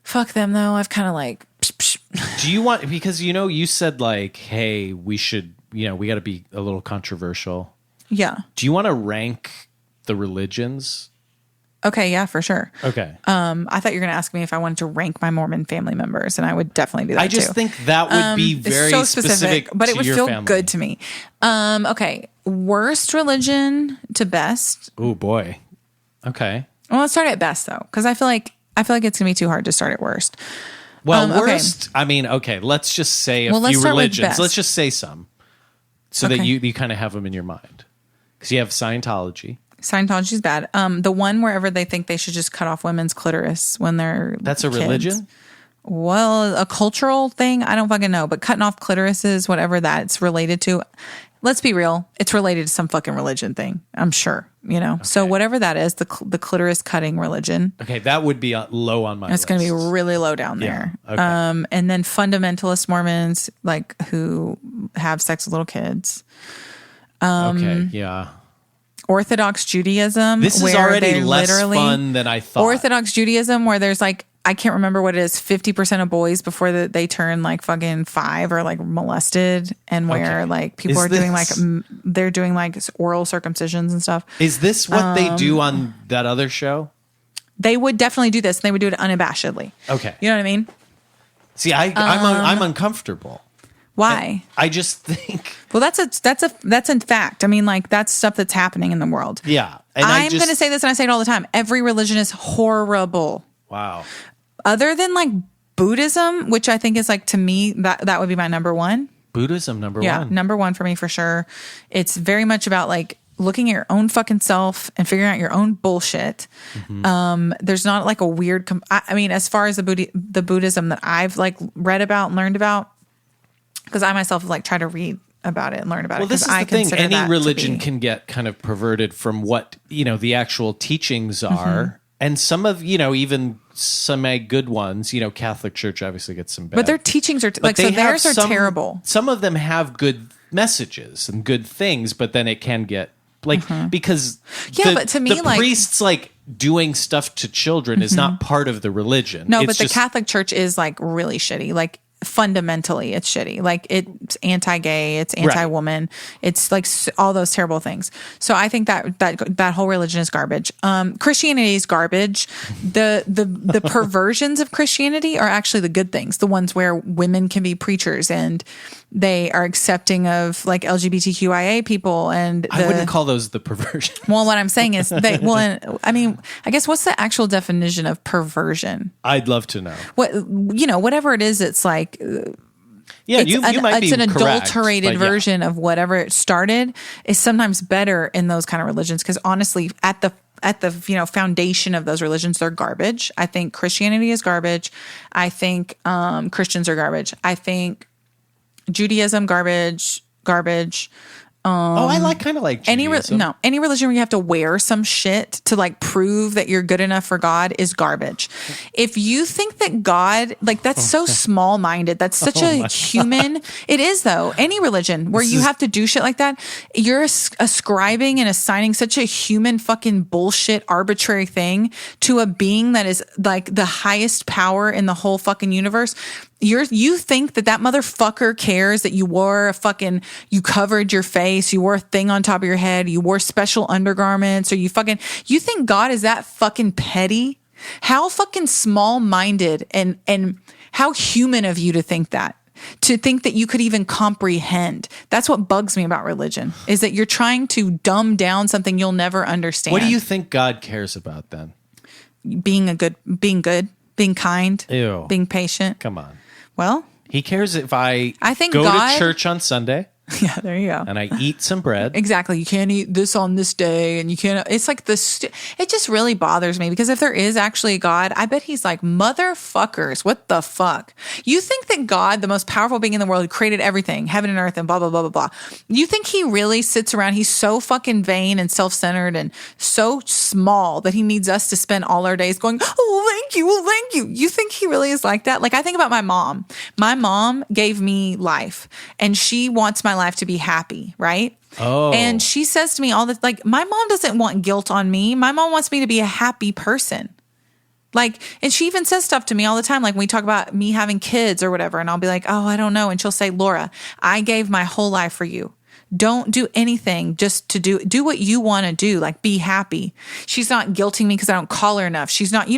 Fuck them though. I've kind of like. Psh, psh. Do you want, because you said like, hey, we should, we got to be a little controversial. Yeah. Do you want to rank the religions? Okay, yeah, for sure. Okay. I thought you were going to ask me if I wanted to rank my Mormon family members, and I would definitely do that. I just think that would be very so specific, but it would feel family. good to me. Okay, worst religion to best. Oh boy. Okay. Well, let's start at best though, because I feel like it's going to be too hard to start at worst. Well, worst. Okay. Okay. Let's just say a few religions. Let's just say some, so that you kind of have them in your mind, because you have Scientology. Scientology's bad. The one wherever they think they should just cut off women's clitoris when they're That's a kids. religion? Well, a cultural thing. I don't fucking know. But cutting off clitorises, whatever that's related to, let's be real. It's related to some fucking religion thing. I'm sure, Okay. So whatever that is, the clitoris cutting religion. Okay, that would be low on my list. It's going to be really low down there. Yeah. Okay. And then fundamentalist Mormons, like, who have sex with little kids. Okay, yeah. Orthodox Judaism. This is already less fun than I thought. Orthodox Judaism, where there's like, I can't remember what it is, 50% of boys before they turn like fucking 5 are like molested, and where like people are doing like, they're doing like oral circumcisions and stuff. Is this what they do on that other show? They would definitely do this, and they would do it unabashedly. Okay. You know what I mean? See, I'm uncomfortable. Why? I just think. Well, that's in fact. I mean, like that's stuff that's happening in the world. Yeah. And I'm going to say this, and I say it all the time. Every religion is horrible. Wow. Other than like Buddhism, which I think is like, to me, that would be my number one. Buddhism, number one. Yeah, number one for me for sure. It's very much about like looking at your own fucking self and figuring out your own bullshit. There's not like a weird. I mean, as far as the Buddhism that I've like read about and learned about, because I myself have like tried to read about it and learn about it. Well, this is the thing. Any religion can get kind of perverted from what, the actual teachings are. And some of, even some good ones, Catholic Church obviously gets some bad. But their teachings are, theirs are terrible. Some of them have good messages and good things, but then it can get, because but to me, the priests, doing stuff to children is not part of the religion. No, but the Catholic Church is, really shitty. Fundamentally it's shitty. It's anti-gay, it's anti-woman, it's all those terrible things. So I think that whole religion is garbage. Christianity is garbage. The perversions of Christianity are actually the good things, the ones where women can be preachers and they are accepting of LGBTQIA people. And I wouldn't call those the perversion. Well, what I'm saying is I guess what's the actual definition of perversion? I'd love to know. Whatever it is, it's like, you might be it's an correct, adulterated version of whatever it started is sometimes better in those kind of religions. Because honestly, at the foundation of those religions, they're garbage. I think Christianity is garbage. I think Christians are garbage. I think Judaism, garbage. I kind of like Judaism. Any religion where you have to wear some shit to prove that you're good enough for God is garbage. If you think that God, that's so small minded, that's such a human. It is though. Any religion where you have to do shit like that, you're ascribing and assigning such a human fucking bullshit arbitrary thing to a being that is the highest power in the whole fucking universe. You think that motherfucker cares that you wore you covered your face, you wore a thing on top of your head, you wore special undergarments, or you think God is that fucking petty? How fucking small-minded and how human of you to think that you could even comprehend. That's what bugs me about religion, is that you're trying to dumb down something you'll never understand. What do you think God cares about then? Being good, being kind, Ew. being patient. Come on. Well, he cares if I think go God, to church on Sunday. Yeah, there you go. And I eat some bread. Exactly. You can't eat this on this day, and you can't. It's like this. It just really bothers me, because if there is actually a God, I bet he's like, motherfuckers, what the fuck? You think that God, the most powerful being in the world, who created everything, heaven and earth, and blah blah blah blah blah. You think he really sits around? He's so fucking vain and self-centered and so small that he needs us to spend all our days going, oh, thank you, well, thank you. You think he really is like that? I think about my mom. My mom gave me life, and she wants my life to be happy, right? Oh. And she says to me all this, my mom doesn't want guilt on me. My mom wants me to be a happy person. And she even says stuff to me all the time, when we talk about me having kids or whatever, and I'll be like, oh, I don't know. And she'll say, Laura, I gave my whole life for you. Don't do anything just to do what you want to do. Be happy. She's not guilting me because I don't call her enough. She's not,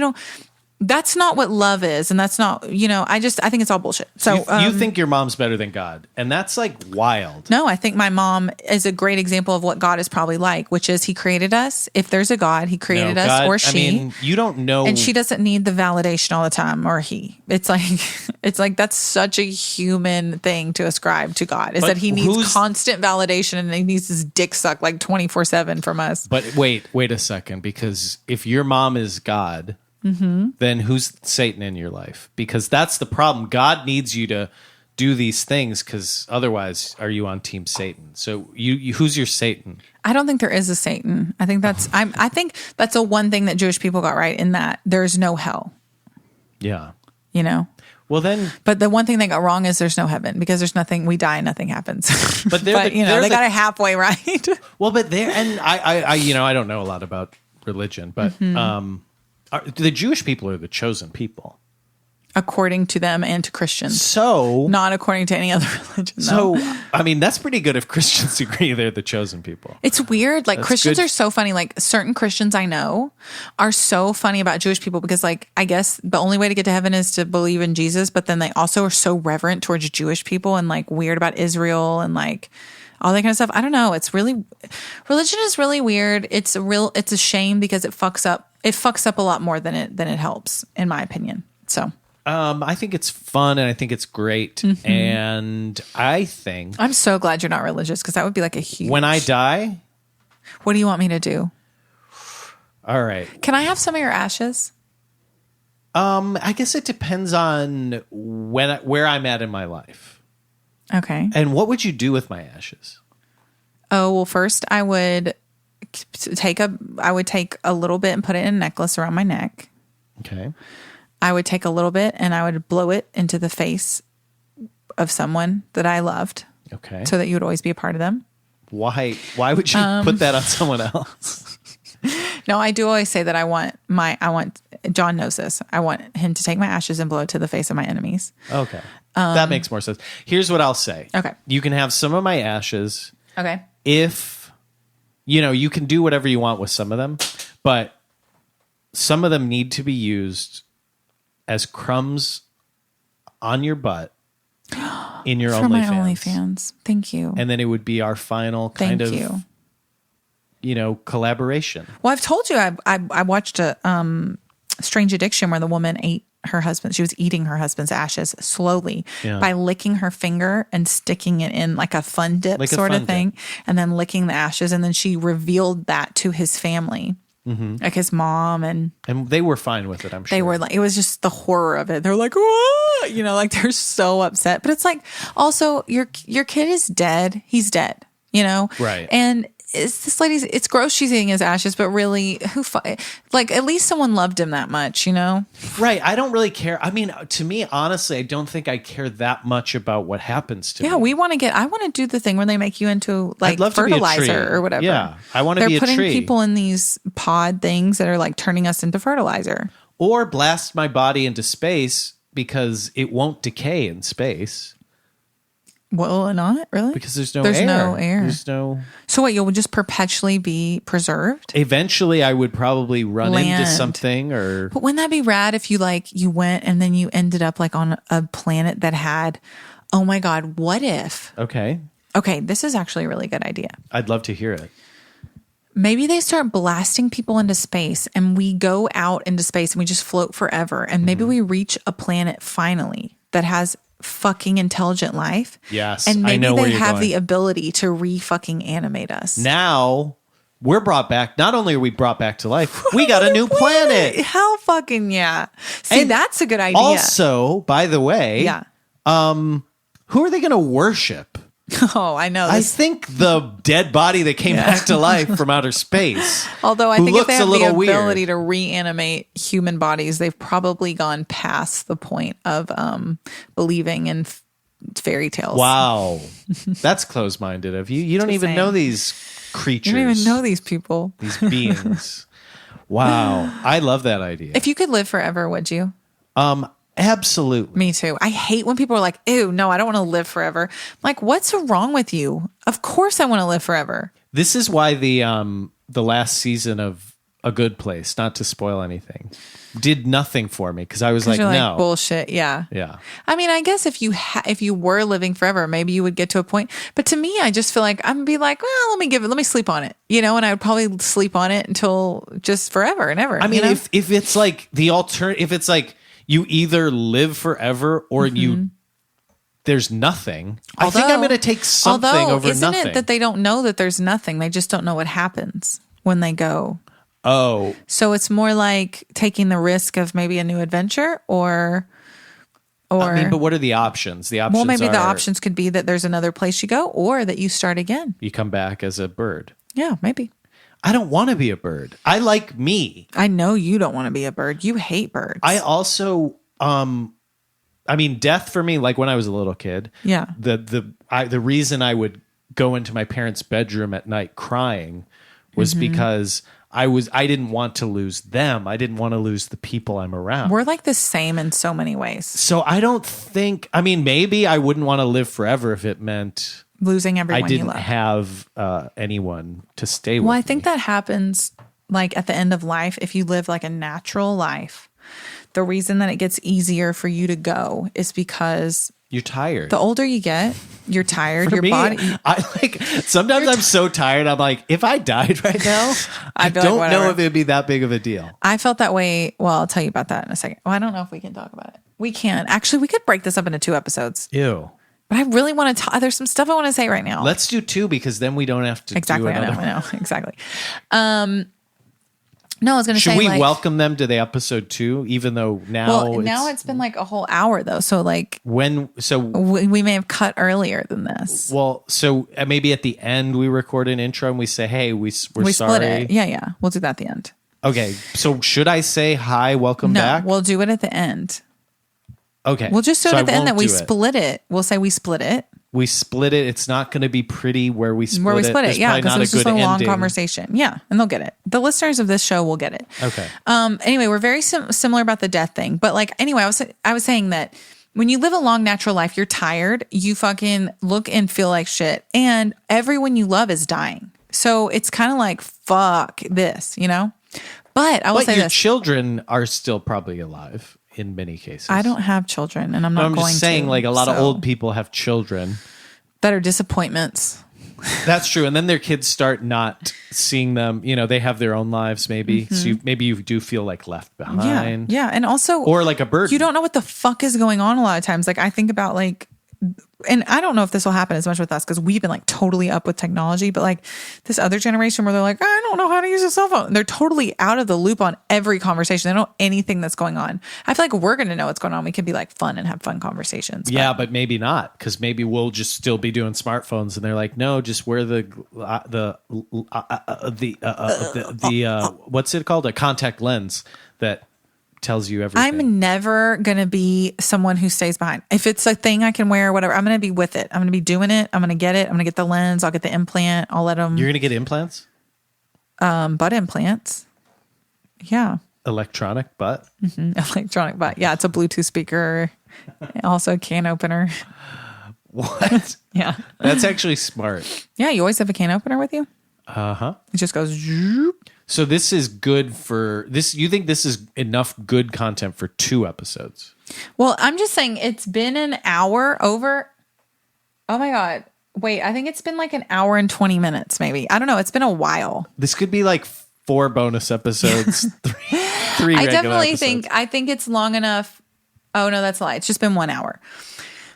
that's not what love is. And that's not, I think it's all bullshit. So you think your mom's better than God. And that's wild. No, I think my mom is a great example of what God is probably like, which is he created us. If there's a God, he created us, or she. I mean, you don't know. And she doesn't need the validation all the time, or he. It's like that's such a human thing to ascribe to God, is that he needs constant validation and he needs his dick sucked 24/7 from us. But wait a second, because if your mom is God, then who's Satan in your life? Because that's the problem. God needs you to do these things, because otherwise, are you on Team Satan? So you who's your Satan? I don't think there is a Satan. I think that's I think that's the one thing that Jewish people got right, in that there's no hell. Yeah. Well then, but the one thing they got wrong is there's no heaven, because there's nothing. We die and nothing happens. But they got it halfway right. Well, but I don't know a lot about religion, but the Jewish people are the chosen people. According to them and to Christians. So, not according to any other religion. So, I mean, that's pretty good if Christians agree they're the chosen people. It's weird. Like, that's Christians good. are so funny. Like, certain Christians I know are so funny about Jewish people because, like, I guess the only way to get to heaven is to believe in Jesus, but then they also are so reverent towards Jewish people and, like, weird about Israel and, like, all that kind of stuff. I don't know. It's really, religion is really weird. It's a shame because it fucks up a lot more than it helps, in my opinion. So. I think it's fun and I think it's great. Mm-hmm. And I think I'm so glad you're not religious because that would be like a huge. When I die, what do you want me to do? All right. Can I have some of your ashes? I guess it depends on where I'm at in my life. Okay. And what would you do with my ashes? Oh, well, first I would take a little bit and put it in a necklace around my neck. Okay. I would take a little bit and I would blow it into the face of someone that I loved. Okay. So that you would always be a part of them. Why would you put that on someone else? No, I do always say that I want John knows this. I want him to take my ashes and blow it to the face of my enemies. Okay. That makes more sense. Here's what I'll say. Okay. You can have some of my ashes. Okay. If, you can do whatever you want with some of them, but some of them need to be used as crumbs on your butt in your For my OnlyFans. OnlyFans. Thank you. And then it would be our final kind Thank of, you. Collaboration. Well, I've told you I watched a Strange Addiction where the woman ate her husband. She was eating her husband's ashes slowly by licking her finger and sticking it in like a fun dip sort of thing, and then licking the ashes. And then she revealed that to his family. Mm-hmm. Like his mom and they were fine with it. I'm sure they were like, it was just the horror of it. They're like, what? Like they're so upset. But it's like, also your kid is dead. He's dead. Right. And it's gross she's eating his ashes, but really, at least someone loved him that much, Right. I don't really care. I mean, to me, honestly, I don't think I care that much about what happens to me. Yeah, I want to do the thing where they make you into like I'd love fertilizer to be a tree. or whatever. Yeah, I want to be a tree. They're putting people in these pod things that are like turning us into fertilizer. Or blast my body into space because it won't decay in space. Well, not really. Because there's no air. There's no. So what? You'll just perpetually be preserved? Eventually, I would probably run into something, or. But wouldn't that be rad if you went and then you ended up like on a planet that had? Oh my God! What if? Okay, this is actually a really good idea. I'd love to hear it. Maybe they start blasting people into space, and we go out into space and we just float forever, and maybe we reach a planet finally that has fucking intelligent life. Yes. And maybe I know they have the ability to fucking animate us. Now we're brought back. Not only are we brought back to life, we got a new planet. Hell fucking yeah. See, and that's a good idea. Also, by the way, who are they going to worship? Oh, I know. I think the dead body that came back to life from outer space. Although I think if they have the ability weird. to reanimate human bodies, they've probably gone past the point of believing in fairy tales. Wow. That's closed-minded of you. You don't even know these creatures. You don't even know these people. These beings. Wow. I love that idea. If you could live forever, would you? Absolutely. Me too. I hate when people are like, ew, no, I don't want to live forever. I'm like, what's wrong with you? Of course I want to live forever. This is why the last season of A Good Place, not to spoil anything, did nothing for me because I was like, no. Bullshit. Yeah. Yeah. I mean, I guess if you were living forever, maybe you would get to a point. But to me, I just feel like I'm gonna be like, well, let me sleep on it, and I would probably sleep on it until just forever and ever. I mean, if it's like the alternative, if it's like, you either live forever or there's nothing. I think I'm going to take something over isn't nothing. It that they don't know that there's nothing? They just don't know what happens when they go. Oh. So it's more like taking the risk of maybe a new adventure or I mean, but what are the options? The options well, maybe the options could be that there's another place you go or that you start again. You come back as a bird. Yeah, maybe. I don't want to be a bird. I like me. I know you don't want to be a bird. You hate birds. I also, death for me, like when I was a little kid. Yeah. The reason I would go into my parents' bedroom at night crying was because I didn't want to lose them. I didn't want to lose the people I'm around. We're like the same in so many ways. So I don't think, I mean, maybe I wouldn't want to live forever if it meant losing everyone I didn't you love. have anyone to stay with. Well, I think that happens like at the end of life. If you live like a natural life, the reason that it gets easier for you to go is because you're tired. The older you get, you're tired. Your me, body. I like. Sometimes I'm so tired. I'm like, if I died right now, I don't know if it'd be that big of a deal. I felt that way. Well, I'll tell you about that in a second. Well, I don't know if we can talk about it. We can. Actually, we could break this up into 2 episodes. Ew. But I really want to talk. There's some stuff I want to say right now. Let's do 2 because then we don't have to do another. I know. Exactly. No, I was going to say, should we welcome them to the episode 2, even though now it's been like a whole hour though. So like we may have cut earlier than this. Well, so maybe at the end we record an intro and we say, hey, we're sorry. Split it. Yeah. We'll do that at the end. Okay. So should I say hi, welcome back? We'll do it at the end. Okay. We'll just do it at the end that we split it. We'll say we split it. We split it. It's not going to be pretty where we split it. Where we split it, yeah, because it was just a long ending. conversation. Yeah, and they'll get it. The listeners of this show will get it. Okay. Anyway, we're very similar about the death thing. But like, anyway, I was saying that when you live a long natural life, you're tired. You fucking look and feel like shit. And everyone you love is dying. So it's kind of like, fuck this, you know? But I will say your children are still probably alive. In many cases, I don't have children, and I'm not going to. I'm just saying, like a lot of old people have children that are disappointments. That's true, and then their kids start not seeing them. You know, they have their own lives, maybe. Mm-hmm. So maybe you do feel like left behind. Yeah, and also, or like a burden. You don't know what the fuck is going on a lot of times. Like I think about like. And I don't know if this will happen as much with us because we've been like totally up with technology, but like this other generation where they're like, I don't know how to use a cell phone. They're totally out of the loop on every conversation. They don't know anything that's going on. I feel like we're going to know what's going on. We can be like fun and have fun conversations. Yeah, but maybe not because maybe we'll just still be doing smartphones and they're like, no, just wear the what's it called? A contact lens that tells you everything. I'm never going to be someone who stays behind. If it's a thing I can wear or whatever, I'm going to be with it. I'm going to be doing it. I'm going to get it. I'm going to get the lens. I'll get the implant. I'll let them. You're going to get implants? Butt implants. Yeah. Electronic butt? Mm-hmm. Electronic butt. Yeah. It's a Bluetooth speaker. Also a can opener. What? Yeah. That's actually smart. Yeah. You always have a can opener with you? Uh-huh. It just goes zoop. So this is good for this. You think this is enough good content for 2 episodes? Well, I'm just saying it's been an hour over. Oh my God. Wait, I think it's been like an hour and 20 minutes, maybe. I don't know. It's been a while. This could be like 4 bonus episodes, 3 I definitely episodes. think it's long enough. Oh no, that's a lie. It's just been 1 hour.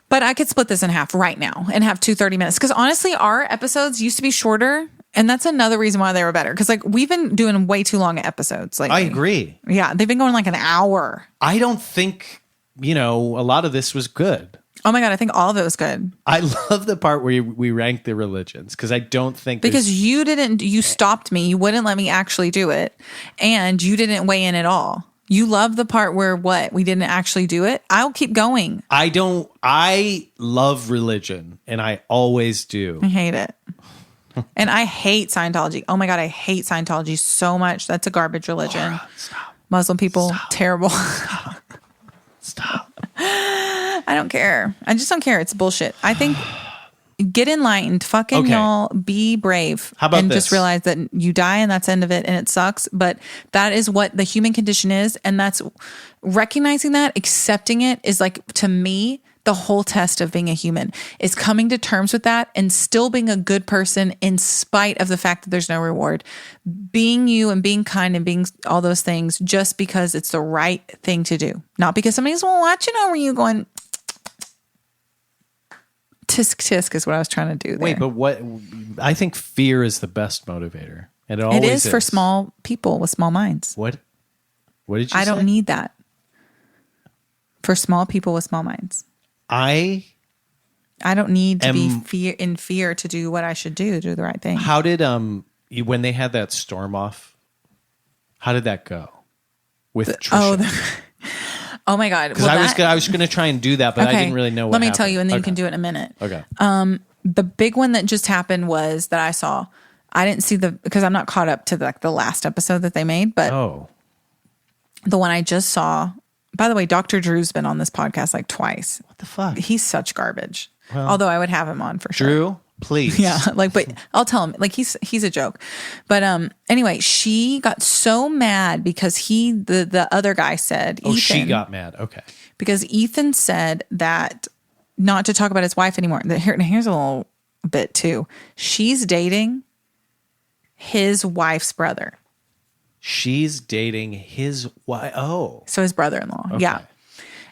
But I could split this in half right now and have 2 30 minutes. Because honestly, our episodes used to be shorter. And that's another reason why they were better. Because like we've been doing way too long episodes. Like I agree. Yeah, they've been going like an hour. I don't think, a lot of this was good. Oh my God, I think all of it was good. I love the part where we rank the religions because I don't think because you stopped me. You wouldn't let me actually do it. And you didn't weigh in at all. You love the part where we didn't actually do it. I'll keep going. I love religion and I always do. I hate it. And I hate Scientology. Oh my God, I hate Scientology so much. That's a garbage religion. Laura, stop. Muslim people, Stop. terrible. Stop. I don't care. I just don't care. It's bullshit. I think get enlightened. Fucking y'all be brave. How about and this? Just realize that you die and that's the end of it and it sucks. But that is what the human condition is. And that's recognizing that, accepting it is like, to me, the whole test of being a human is coming to terms with that and still being a good person in spite of the fact that there's no reward. Being you and being kind and being all those things just because it's the right thing to do. Not because somebody's watching over you going, tisk tisk is what I was trying to do there. Wait, but I think fear is the best motivator. And it always is for small people with small minds. What did you say? I don't need that. For small people with small minds. I don't need to be in fear to do what I should do the right thing. How did when they had that storm off? How did that go with Trisha? Oh my God! Because I was going to try and do that, but I didn't really know. Let me tell you, and then you can do it in a minute. Okay. The big one that just happened was that I saw. I didn't see because I'm not caught up to the last episode that they made, but the one I just saw. By the way, Dr. Drew's been on this podcast like twice. What the fuck? He's such garbage. Well, although I would have him on for sure. Drew, please. Yeah, but I'll tell him. Like he's a joke. But anyway, she got so mad because the other guy said. Oh, Ethan, she got mad. Okay. Because Ethan said that not to talk about his wife anymore. Here's a little bit too. She's dating his wife's brother. She's dating his wife. Oh. So his brother-in-law. Okay. Yeah.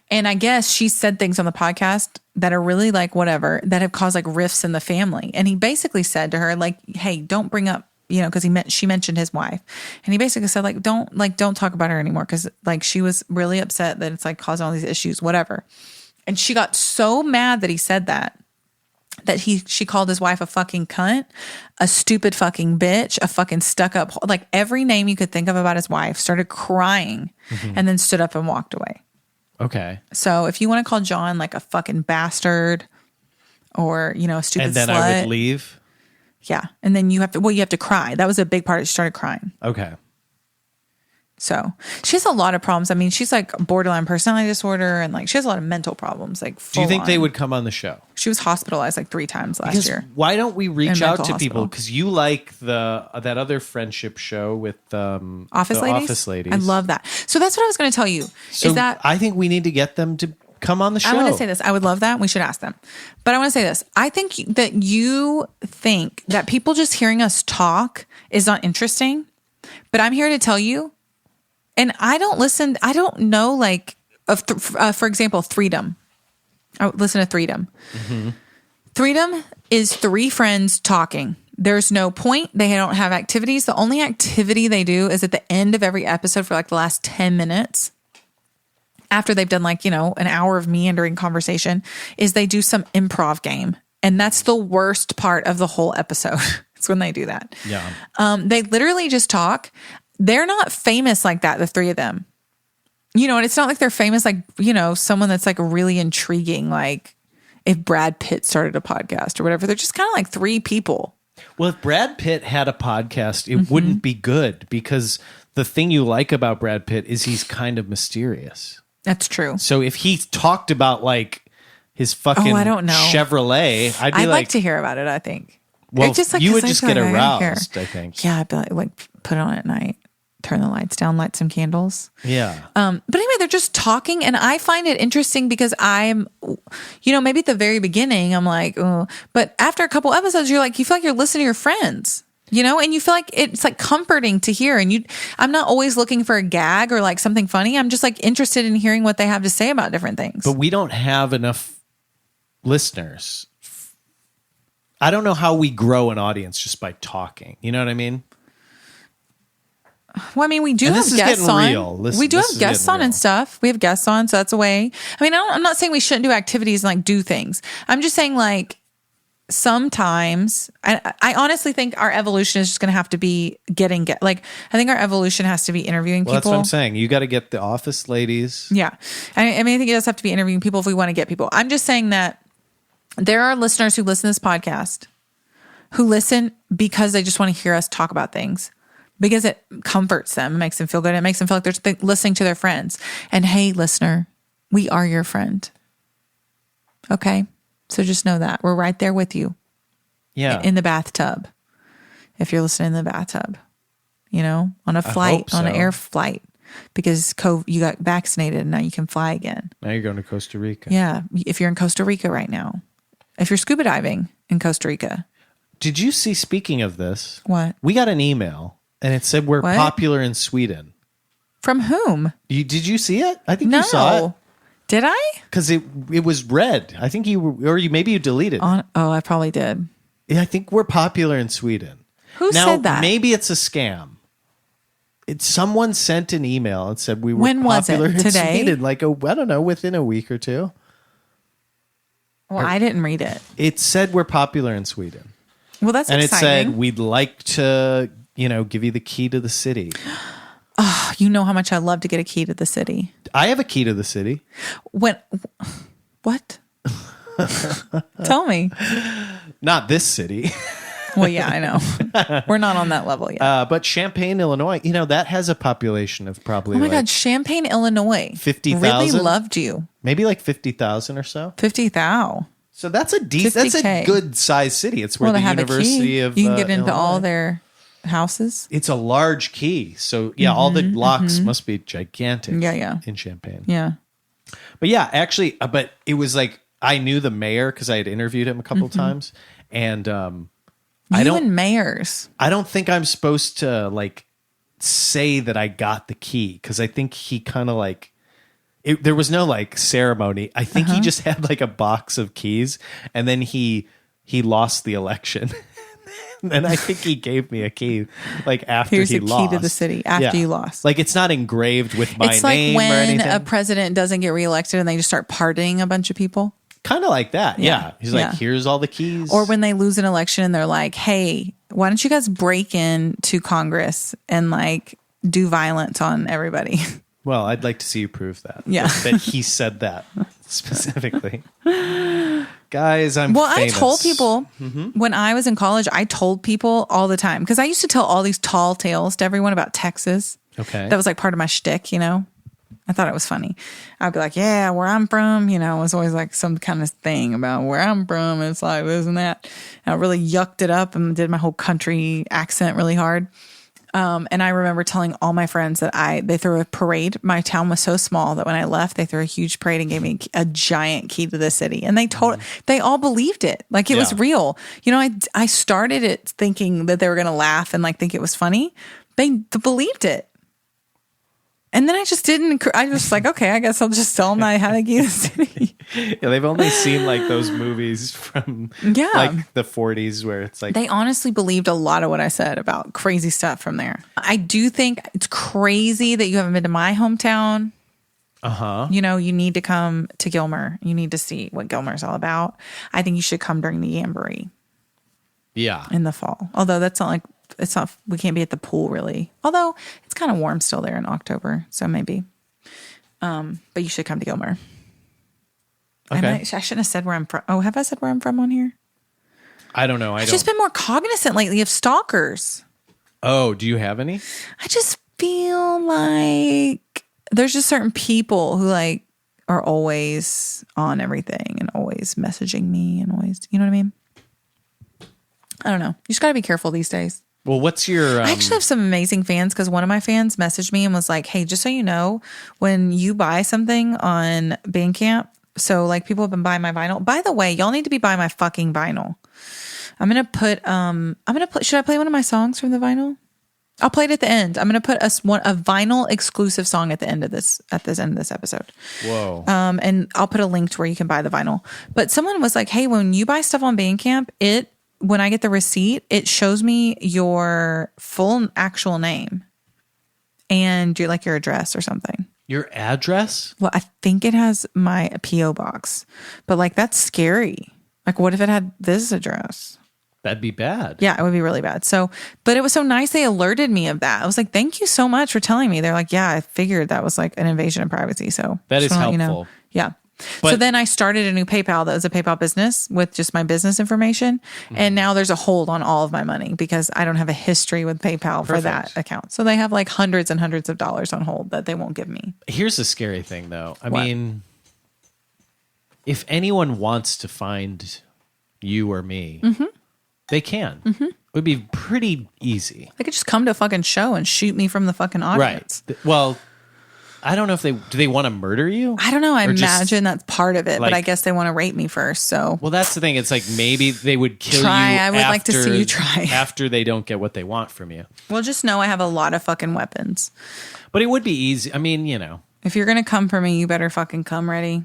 And I guess she said things on the podcast that are really like whatever, that have caused like rifts in the family. And he basically said to her, like, hey, don't bring up, because she mentioned his wife. And he basically said, like, don't talk about her anymore. Cause like she was really upset that it's like causing all these issues, whatever. And she got so mad that he said that she called his wife a fucking cunt, a stupid fucking bitch, a fucking stuck up, like every name you could think of about his wife, started crying and then stood up and walked away. Okay. So if you want to call John like a fucking bastard or, a stupid and then slut. I would leave. Yeah. And then you have to cry. That was a big part. She started crying. Okay. So she has a lot of problems. I mean, she's like borderline personality disorder and like she has a lot of mental problems. Like, do you think they would come on the show? She was hospitalized like 3 times last year. Why don't we reach out to people? Because you like that other friendship show with Office Ladies. I love that. So that's what I was going to tell you. So I think we need to get them to come on the show. I want to say this. I would love that. We should ask them. But I want to say this. I think that you think that people just hearing us talk is not interesting. But I'm here to tell you. And I don't know, like, for example, Freedom. I listen to Freedom. Mm-hmm. Freedom is 3 friends talking. There's no point. They don't have activities. The only activity they do is at the end of every episode for like the last 10 minutes. After they've done like, an hour of meandering conversation, is they do some improv game. And that's the worst part of the whole episode. It's when they do that. Yeah. They literally just talk. They're not famous like that, the 3 of them. And it's not like they're famous like, someone that's like really intriguing, like if Brad Pitt started a podcast or whatever. They're just kind of like 3 people. Well, if Brad Pitt had a podcast, it wouldn't be good because the thing you like about Brad Pitt is he's kind of mysterious. That's true. So if he talked about like his fucking I don't know. Chevrolet, I'd like to hear about it, I think. Well, just like, you would just get aroused, I think. Yeah, I'd be like put it on at night. Turn the lights down, light some candles. Yeah. But anyway, they're just talking. And I find it interesting because I'm, maybe at the very beginning, I'm like, oh, but after a couple episodes, you feel like you're listening to your friends, and you feel like it's like comforting to hear. And I'm not always looking for a gag or like something funny. I'm just like interested in hearing what they have to say about different things. But we don't have enough listeners. I don't know how we grow an audience just by talking. You know what I mean? Well, I mean, we do have guests on. We do have guests on and stuff. We have guests on, so that's a way. I mean, I'm not saying we shouldn't do activities and like do things. I'm just saying like sometimes I honestly think our evolution is just going to have to be I think our evolution has to be interviewing people. That's what I'm saying. You got to get the Office Ladies. Yeah. I mean, I think it does have to be interviewing people if we want to get people. I'm just saying that there are listeners who listen to this podcast who listen because they just want to hear us talk about things. Because it comforts them, it makes them feel good. It makes them feel like they're listening to their friends. And hey, listener, we are your friend. Okay? So just know that. We're right there with you. Yeah. In the bathtub. If you're listening in the bathtub. On a flight, on an air flight. Because you got vaccinated and now you can fly again. Now you're going to Costa Rica. Yeah. If you're in Costa Rica right now. If you're scuba diving in Costa Rica. Did you see, speaking of this? What? We got an email. And it said we're popular in Sweden. From whom? Did you see it? I think you saw it. Did I? Because it was red. I think maybe you deleted it. I probably did. Yeah, I think we're popular in Sweden. Who said that? Maybe it's a scam. Someone sent an email and said we were popular in today? Sweden. Like, I don't know, within a week or 2. Well, I didn't read it. It said we're popular in Sweden. Well, that's exciting. And it said we'd like to... give you the key to the city. Oh, you know how much I love to get a key to the city. I have a key to the city. What? Tell me. Not this city. Well, yeah, I know. We're not on that level yet. But Champaign, Illinois, that has a population of probably. Oh my God, Champaign, Illinois, 50,000. Really loved you. Maybe like 50,000 or so. 50,000. So that's a decent. That's a good sized city. It's where the University of you can get into Illinois. all their houses. It's a large key, so all the locks must be gigantic. Yeah. In Champaign. Yeah. But yeah, actually, but it was like I knew the mayor because I had interviewed him a couple of times, and mayors. I don't think I'm supposed to like say that I got the key because I think he kind of like there was no like ceremony. I think he just had like a box of keys, and then he lost the election. And I think he gave me a key like after Here's he a lost. key to the city after you lost. Like it's not engraved with my it's like name when or anything. a president doesn't get reelected and they just start pardoning a bunch of people. Kind of like that. Yeah. He's like, here's all the keys. Or when they lose an election and they're like, hey, why don't you guys break into Congress and like do violence on everybody? Well, I'd like to see you prove that. Yeah. That he said that specifically. Guys, I'm famous. I told people when I was in college, I told people all the time because I used to tell all these tall tales to everyone about Texas. Okay. That was like part of my shtick, I thought it was funny. I'd be like, yeah, where I'm from, it was always like some kind of thing about where I'm from. It's like this and that. And I really yucked it up and did my whole country accent really hard. And I remember telling all my friends that they threw a parade. My town was so small that when I left, they threw a huge parade and gave me a giant key to the city. And they all believed it. Like it was real. I started it thinking that they were going to laugh and like think it was funny. They believed it. And then I just didn't. I was like, okay, I guess I'll just tell them I had a key to the city. Yeah, they've only seen like those movies from like the 40s where it's like. They honestly believed a lot of what I said about crazy stuff from there. I do think it's crazy that you haven't been to my hometown. Uh-huh. You need to come to Gilmer. You need to see what Gilmer's all about. I think you should come during the Jamboree. Yeah. In the fall. Although that's not like. We can't be at the pool really. Although it's kind of warm still there in October. So maybe. But you should come to Gilmer. Okay. I shouldn't have said where I'm from. Oh, have I said where I'm from on here? I don't know. I've just been more cognizant lately of stalkers. Oh, do you have any? I just feel like there's just certain people who like are always on everything and always messaging me and always, you know what I mean? I don't know. You just got to be careful these days. Well, what's your... I actually have some amazing fans because one of my fans messaged me and was like, hey, just so you know, when you buy something on Bandcamp, so like people have been buying my vinyl. By the way, y'all need to be buying my fucking vinyl. I'm going to put, should I play one of my songs from the vinyl? I'll play it at the end. I'm going to put a vinyl exclusive song at the end of this episode. Whoa. And I'll put a link to where you can buy the vinyl. But someone was like, hey, when you buy stuff on Bandcamp, when I get the receipt, it shows me your full actual name and your address or something. Your address? Well, I think it has my P.O. box, but like that's scary. Like, what if it had this address? That'd be bad. Yeah, it would be really bad. So, but it was so nice they alerted me of that. I was like, thank you so much for telling me. They're like, yeah, I figured that was like an invasion of privacy. So that is helpful. Yeah. But, so then I started a new PayPal that was a PayPal business with just my business information. Mm-hmm. And now there's a hold on all of my money because I don't have a history with PayPal for that account. So they have like hundreds and hundreds of dollars on hold that they won't give me. Here's the scary thing though. I mean, if anyone wants to find you or me, they can. Mm-hmm. It would be pretty easy. They could just come to a fucking show and shoot me from the fucking audience. Right. Well, I don't know if do they want to murder you? I don't know. I imagine that's part of it, but I guess they want to rape me first. So, well, that's the thing. It's like maybe they would kill you. I would like to see you try after they don't get what they want from you. Well, just know I have a lot of fucking weapons. But it would be easy. I mean, if you're gonna come for me, you better fucking come ready,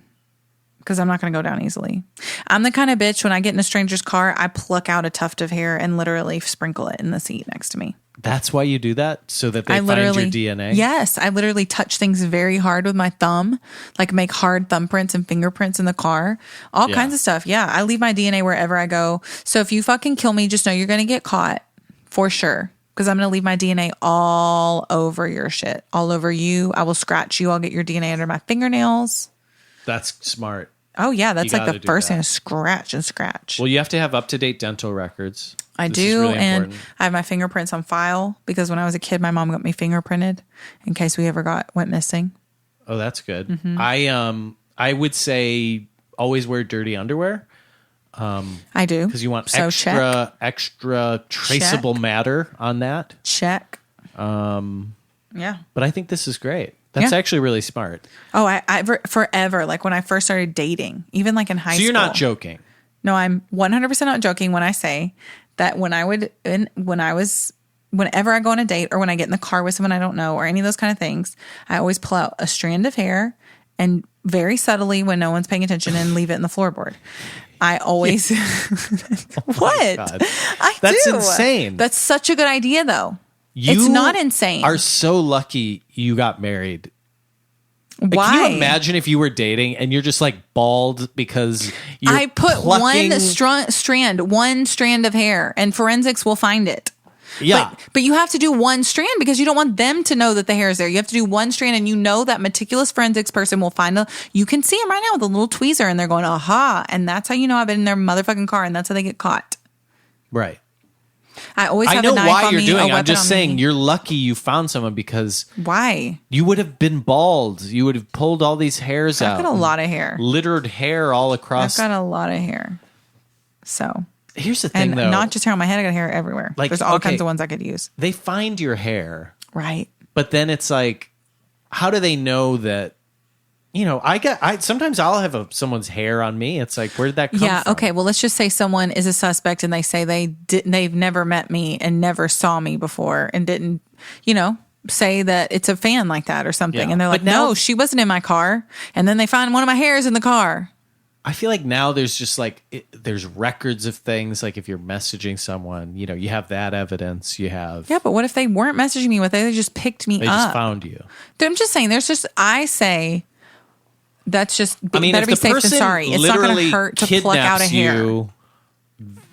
because I'm not gonna go down easily. I'm the kind of bitch when I get in a stranger's car, I pluck out a tuft of hair and literally sprinkle it in the seat next to me. That's why you do that? So that they find your DNA? Yes. I literally touch things very hard with my thumb, like make hard thumbprints and fingerprints in the car. All kinds of stuff. Yeah. I leave my DNA wherever I go. So if you fucking kill me, just know you're going to get caught for sure. Because I'm going to leave my DNA all over your shit. All over you. I will scratch you. I'll get your DNA under my fingernails. That's smart. Oh, yeah. That's You like the gotta do first that. thing is scratch and scratch. Well, you have to have up-to-date dental records. I This is do. really And important. I have my fingerprints on file because when I was a kid, my mom got me fingerprinted in case we ever went missing. Oh, that's good. Mm-hmm. I would say always wear dirty underwear. I do. Because you want So extra traceable matter on that. Check. Yeah. But I think this is great. That's Yeah. actually really smart. Oh, I forever, like when I first started dating, even like in high school. So you're not joking. No, I'm 100% not joking when I say that whenever I go on a date or when I get in the car with someone I don't know or any of those kind of things, I always pull out a strand of hair and very subtly when no one's paying attention and leave it in the floorboard. I always what? God. That's do. Insane. That's such a good idea though. You it's not insane. Are so lucky you got married. Like, Why? can you imagine if you were dating and you're just like bald because I put plucking... one strand of hair and forensics will find it. Yeah. But you have to do one strand because you don't want them to know that the hair is there. You have to do one strand and you know that meticulous forensics person will find you can see them right now with a little tweezer and they're going, aha. And that's how you know I've been in their motherfucking car and that's how they get caught. Right. I always have I know a knife why on you're me, doing a it. I'm weapon just on saying me. you're lucky you found someone because Why? you would have been bald. You would have pulled all these hairs out. I've got a lot of hair. Littered hair all across. I've got a lot of hair. So. Here's the thing, And though. not just hair on my head, I got hair everywhere. Like, there's all okay, kinds of ones I could use. They find your hair. Right. But then it's like, how do they know that, sometimes I'll have someone's hair on me. It's like, where did that come from? Yeah, okay. Well, let's just say someone is a suspect and they say they've never met me and never saw me before and didn't, say that it's a fan like that or something. Yeah. And they're like, But now- no, she wasn't in my car. And then they find one of my hairs in the car. I feel like now there's just like, there's records of things. Like if you're messaging someone, you have that evidence. You have. Yeah, but what if they weren't messaging me with it? They just picked me They up. just found you. I'm just saying, I say that's just, I mean, better if be the safe than person sorry. It's not going literally to hurt to pluck out a kidnaps hair. you,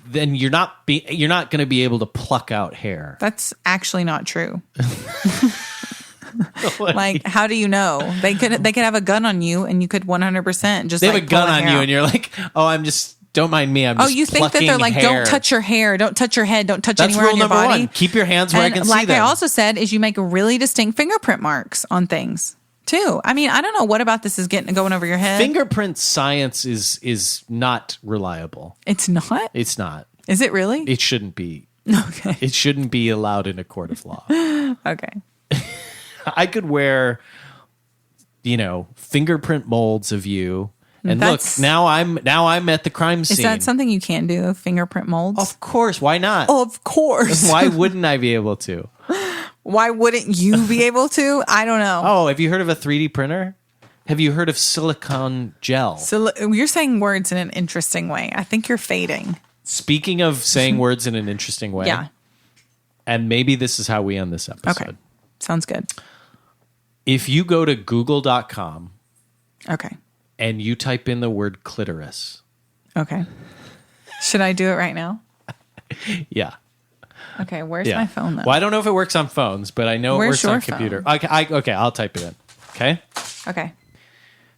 then you're not going to be able to pluck out hair. That's actually not true. Like, how do you know? They could have a gun on you, and you could 100% just. They have like, a gun pull on hair you, out. and you're like, "Oh, don't mind me. I'm just you think that they're plucking like, hair." don't touch your hair, don't touch your head, don't touch That's anywhere rule on your number body. one. Keep your hands where I can see like I them. also said, is you make really distinct fingerprint marks on things too. I mean, I don't know what about this is going over your head. Fingerprint science is not reliable. It's not. It's not. Is it really? It shouldn't be. Okay. It shouldn't be allowed in a court of law. Okay. I could wear, fingerprint molds of you, and That's- look, now I'm at the crime scene. Is that something you can do? Fingerprint molds? Of course, why not? Of course. Why wouldn't I be able to? Why wouldn't you be able to? I don't know. Oh, have you heard of a 3D printer? Have you heard of silicone gel? So you're saying words in an interesting way. I think you're fading. Speaking of saying words in an interesting way, Yeah. and maybe this is how we end this episode. Okay. Sounds good. If you go to google.com Okay. and you type in the word clitoris, Okay. Should I do it right now? yeah. Okay. Where's Yeah. my phone though? Well, I don't know if it works on phones, but I know Where's it your works on computer. phone? Okay, I'll type it in. Okay. Okay.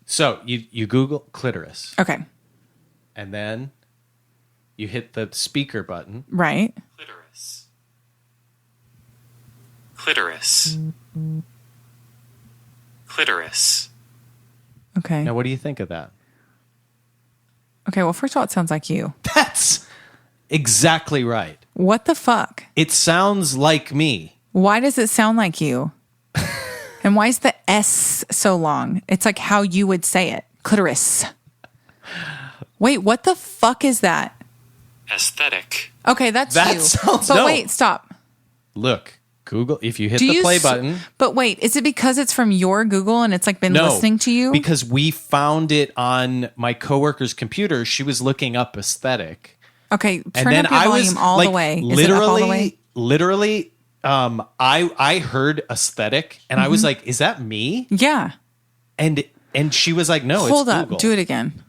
So you Google clitoris, Okay. and then you hit the speaker button. Right. Clitoris. Clitoris. Clitoris. Okay. Now, what do you think of that? Okay. Well, first of all, it sounds like you. That's exactly right. What the fuck? It sounds like me. Why does it sound like you? And why is the S so long? It's like how you would say it. Clitoris. Wait, what the fuck is that? Aesthetic. Okay, that's That you. sounds- But no. wait, stop. Look, Google. If you hit Do the you play s- button, But wait, is it because it's from your Google and it's like been no, listening to you? because we found it on my coworker's computer. She was looking up aesthetic. Okay, And turn then up your I volume was all like, the way. Is it up all the way? literally, I heard aesthetic, and I was Mm-hmm. like, "Is that me?" Yeah. And she was like, "No, Hold it's up. Google." Do it again.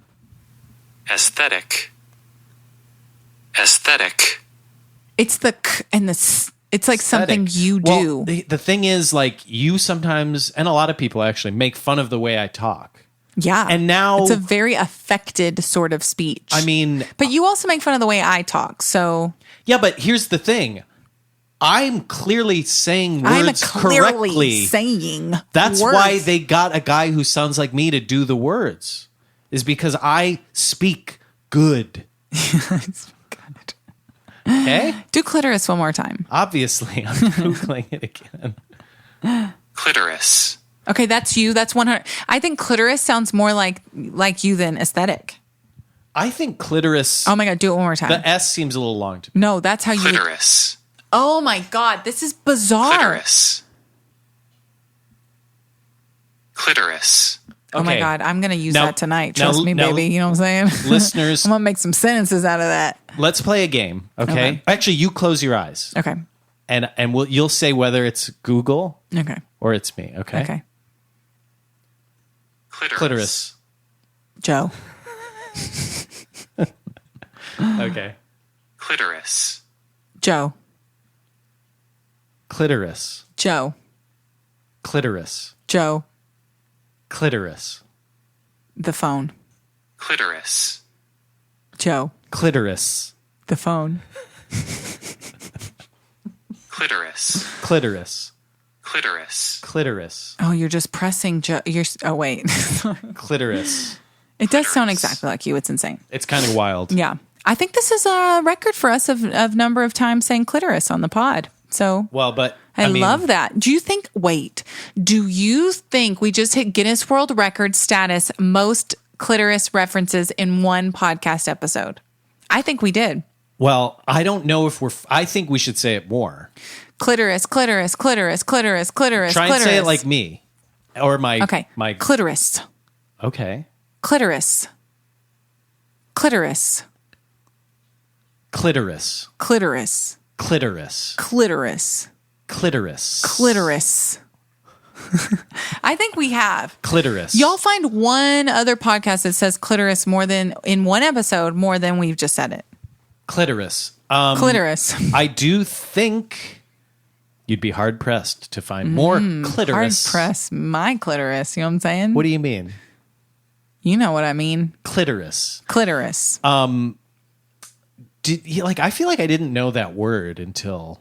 Aesthetic. Aesthetic. It's the k and the s. It's like Aesthetic. something you do. Well, the thing is, like, you sometimes, and a lot of people actually make fun of the way I talk. Yeah. And now it's a very affected sort of speech. I mean, but you also make fun of the way I talk. So yeah, but here's the thing. I'm clearly saying words correctly. Saying that's words. why they got a guy who sounds like me to do the words. Is because I speak good. Okay? Do clitoris one more time. Obviously, I'm Googling it again. clitoris, Okay, that's you. That's 100. I think clitoris sounds more like you than aesthetic. I think clitoris. Oh my God, do it one more time. The S seems a little long to me. No, that's how you. clitoris, Oh my God, this is bizarre. clitoris, clitoris, Oh my Okay. God, I'm going to use Now- that tonight. now- Trust me, now- baby. You know what I'm saying? Listeners, I'm going to make some sentences out of that. let's play a game, okay? Okay. Actually, you close your eyes. Okay. And you'll say whether it's Google Okay. or it's me, okay? Okay. Clitoris. Joe. Okay. clitoris, Joe. Clitoris. Joe. Clitoris. Joe. Clitoris. The phone. clitoris, Joe. Clitoris. The phone. clitoris, Clitoris. clitoris, Clitoris. Oh, you're just pressing Joe. Oh, wait. Clitoris. It does sound exactly like you. It's insane. It's kind of wild. Yeah. I think this is a record for us of number of times saying clitoris on the pod. So Well, but I mean, love that. Do you think we just hit Guinness World Record status most clitoris references in one podcast episode? I think we did. Well, I don't know if I think we should say it more. Clitoris, clitoris, clitoris, clitoris, clitoris, Try and clitoris. say it like me. Or my clitoris. Okay. Clitoris. Clitoris. Clitoris. Clitoris. Clitoris. Clitoris. Clitoris. Clitoris. I think we have. Clitoris. Y'all find one other podcast that says clitoris more than in one episode more than we've just said it. Clitoris. Clitoris. I do think you'd be hard pressed to find more clitoris. Hard press my clitoris. You know what I'm saying? What do you mean? You know what I mean. Clitoris. Clitoris. I feel like I didn't know that word until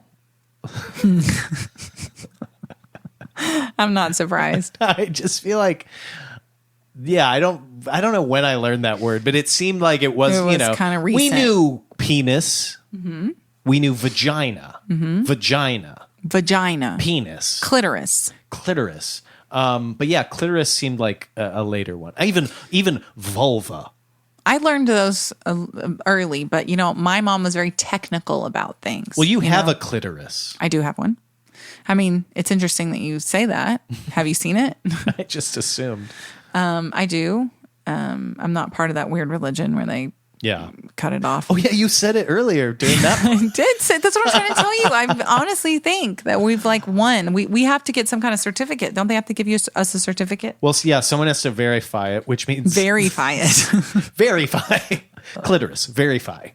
I'm not surprised. I just feel like I don't know when I learned that word, but it seemed like it was kind of we recent. knew penis. We knew vagina. Vagina. Penis. Clitoris. Clitoris. But yeah, clitoris seemed like a later one. Even vulva. I learned those early, but my mom was very technical about things. Well, you have a clitoris. I do have one. I mean, it's interesting that you say that. Have you seen it? I just assumed. I do. I'm not part of that weird religion where they cut it off. Oh yeah, you said it earlier during that. I did say that's what I'm trying to tell you. I honestly think that we've won. We have to get some kind of certificate. Don't they have to give us a certificate? Well, yeah, someone has to verify it, which means Verify it. verify clitoris. Verify.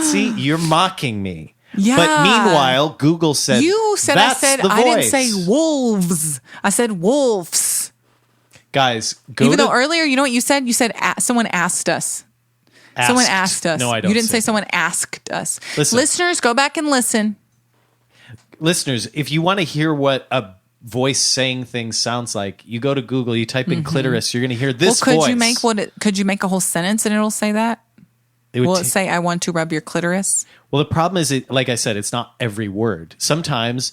See, you're mocking me. Yeah. But meanwhile, Google said You said that's I said the I didn't voice. say wolves. I said wolves. Guys, go Even to though earlier, you know what you said? You said someone asked us. Someone asked us. No, I don't. You didn't say that. someone asked us. Listen. Listeners, go back and listen. Listeners, if you want to hear what a voice saying things sounds like, you go to Google, you type in clitoris, you're going to hear this Well, voice. could you make a whole sentence and it'll say that? Will it say, I want to rub your clitoris? Well, the problem is, like I said, it's not every word. Sometimes,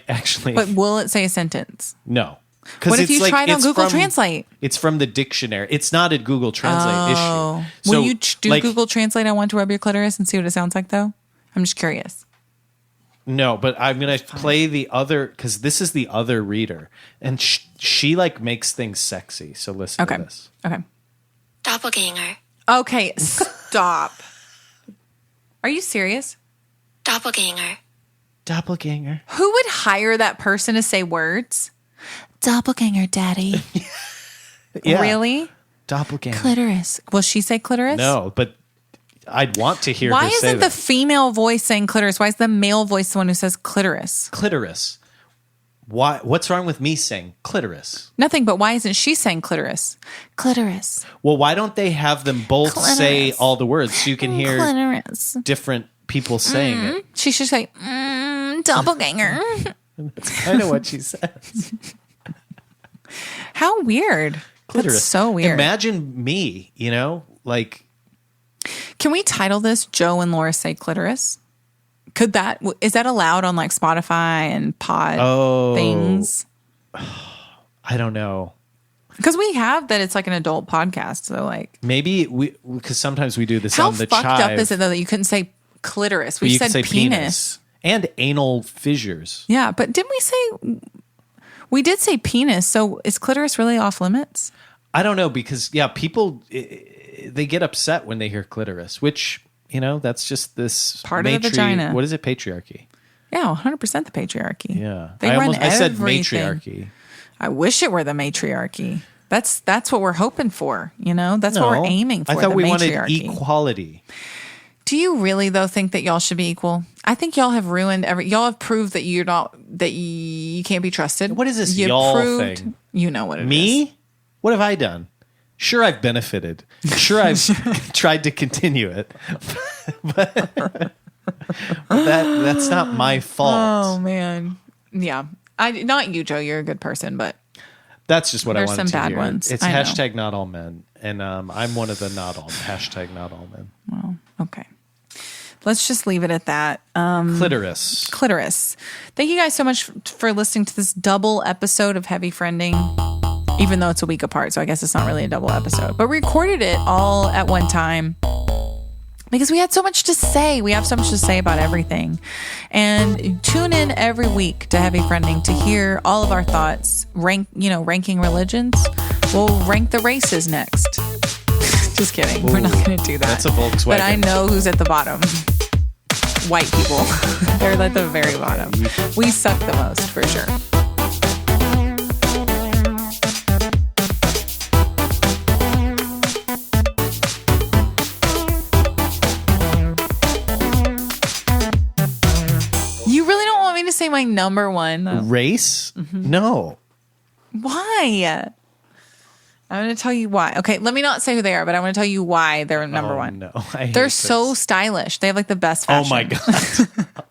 actually... But will it say a sentence? No. What if you tried on Google Translate? It's from the dictionary. It's not a Google Translate issue. Will you do Google Translate, I want to rub your clitoris, and see what it sounds like, though? I'm just curious. No, but I'm going to play the other, because this is the other reader. And she makes things sexy. So listen to this. Okay. Doppelganger. Okay, stop. Are you serious? Doppelganger. Doppelganger. Who would hire that person to say words? Doppelganger, daddy. Yeah. Really? Doppelganger. Clitoris. Will she say clitoris? No, but I'd want to hear Why her say isn't that. the female voice saying clitoris? Why is the male voice the one who says clitoris? Clitoris. Why? What's wrong with me saying clitoris? Nothing, but why isn't she saying clitoris? Clitoris. Well, why don't they have them both Clitoris. say all the words so you can hear Clitoris. different people saying it? She should say, doppelganger. That's kind of what she says. How weird. Clitoris. That's so weird. Imagine me, like. Can we title this Joe and Laura Say Clitoris? Is that allowed on like Spotify and pod things? I don't know. Because we have that it's like an adult podcast. So like. Maybe because sometimes we do this How on the fucked chive. up is it though that you couldn't say clitoris? We You said could say penis. and anal fissures. Yeah, but didn't we say we did say penis? So is clitoris really off limits? I don't know because people they get upset when they hear clitoris, which that's just this part of the vagina. What is it? Patriarchy. Yeah, 100% the patriarchy. Yeah, they run I said everything. matriarchy. I wish it were the matriarchy. That's what we're hoping for. That's what we're aiming for. I thought the we matriarchy. wanted equality. Do you really though think that y'all should be equal? I think y'all have ruined y'all have proved that you're not you can't be trusted. What is this you y'all proved, thing? You know what it is. Me? What have I done? Sure, I've benefited. Sure, I've tried to continue it, but that's not my fault. Oh man, yeah. Not you, Joe. You're a good person, but that's just what there's I wanted some to bad hear. ones. It's I know. hashtag not all men, and I'm one of the not all not all men. Well, okay. Let's just leave it at that. Clitoris. Thank you guys so much for listening to this double episode of Heavy Friending, even though it's a week apart. So I guess it's not really a double episode, but we recorded it all at one time because we had so much to say. We have so much to say about everything. And tune in every week to Heavy Friending to hear all of our thoughts. Ranking religions. We'll rank the races next. Just kidding. We're not going to do that. That's a Volkswagen. But I know who's at the bottom. White people. They're at the very bottom. We suck the most, for sure. You really don't want me to say my number one, though? Race? No. Why? I'm going to tell you why. Okay, let me not say who they are, but I want to tell you why they're number one. No, They're so stylish. They have like the best fashion. Oh my god.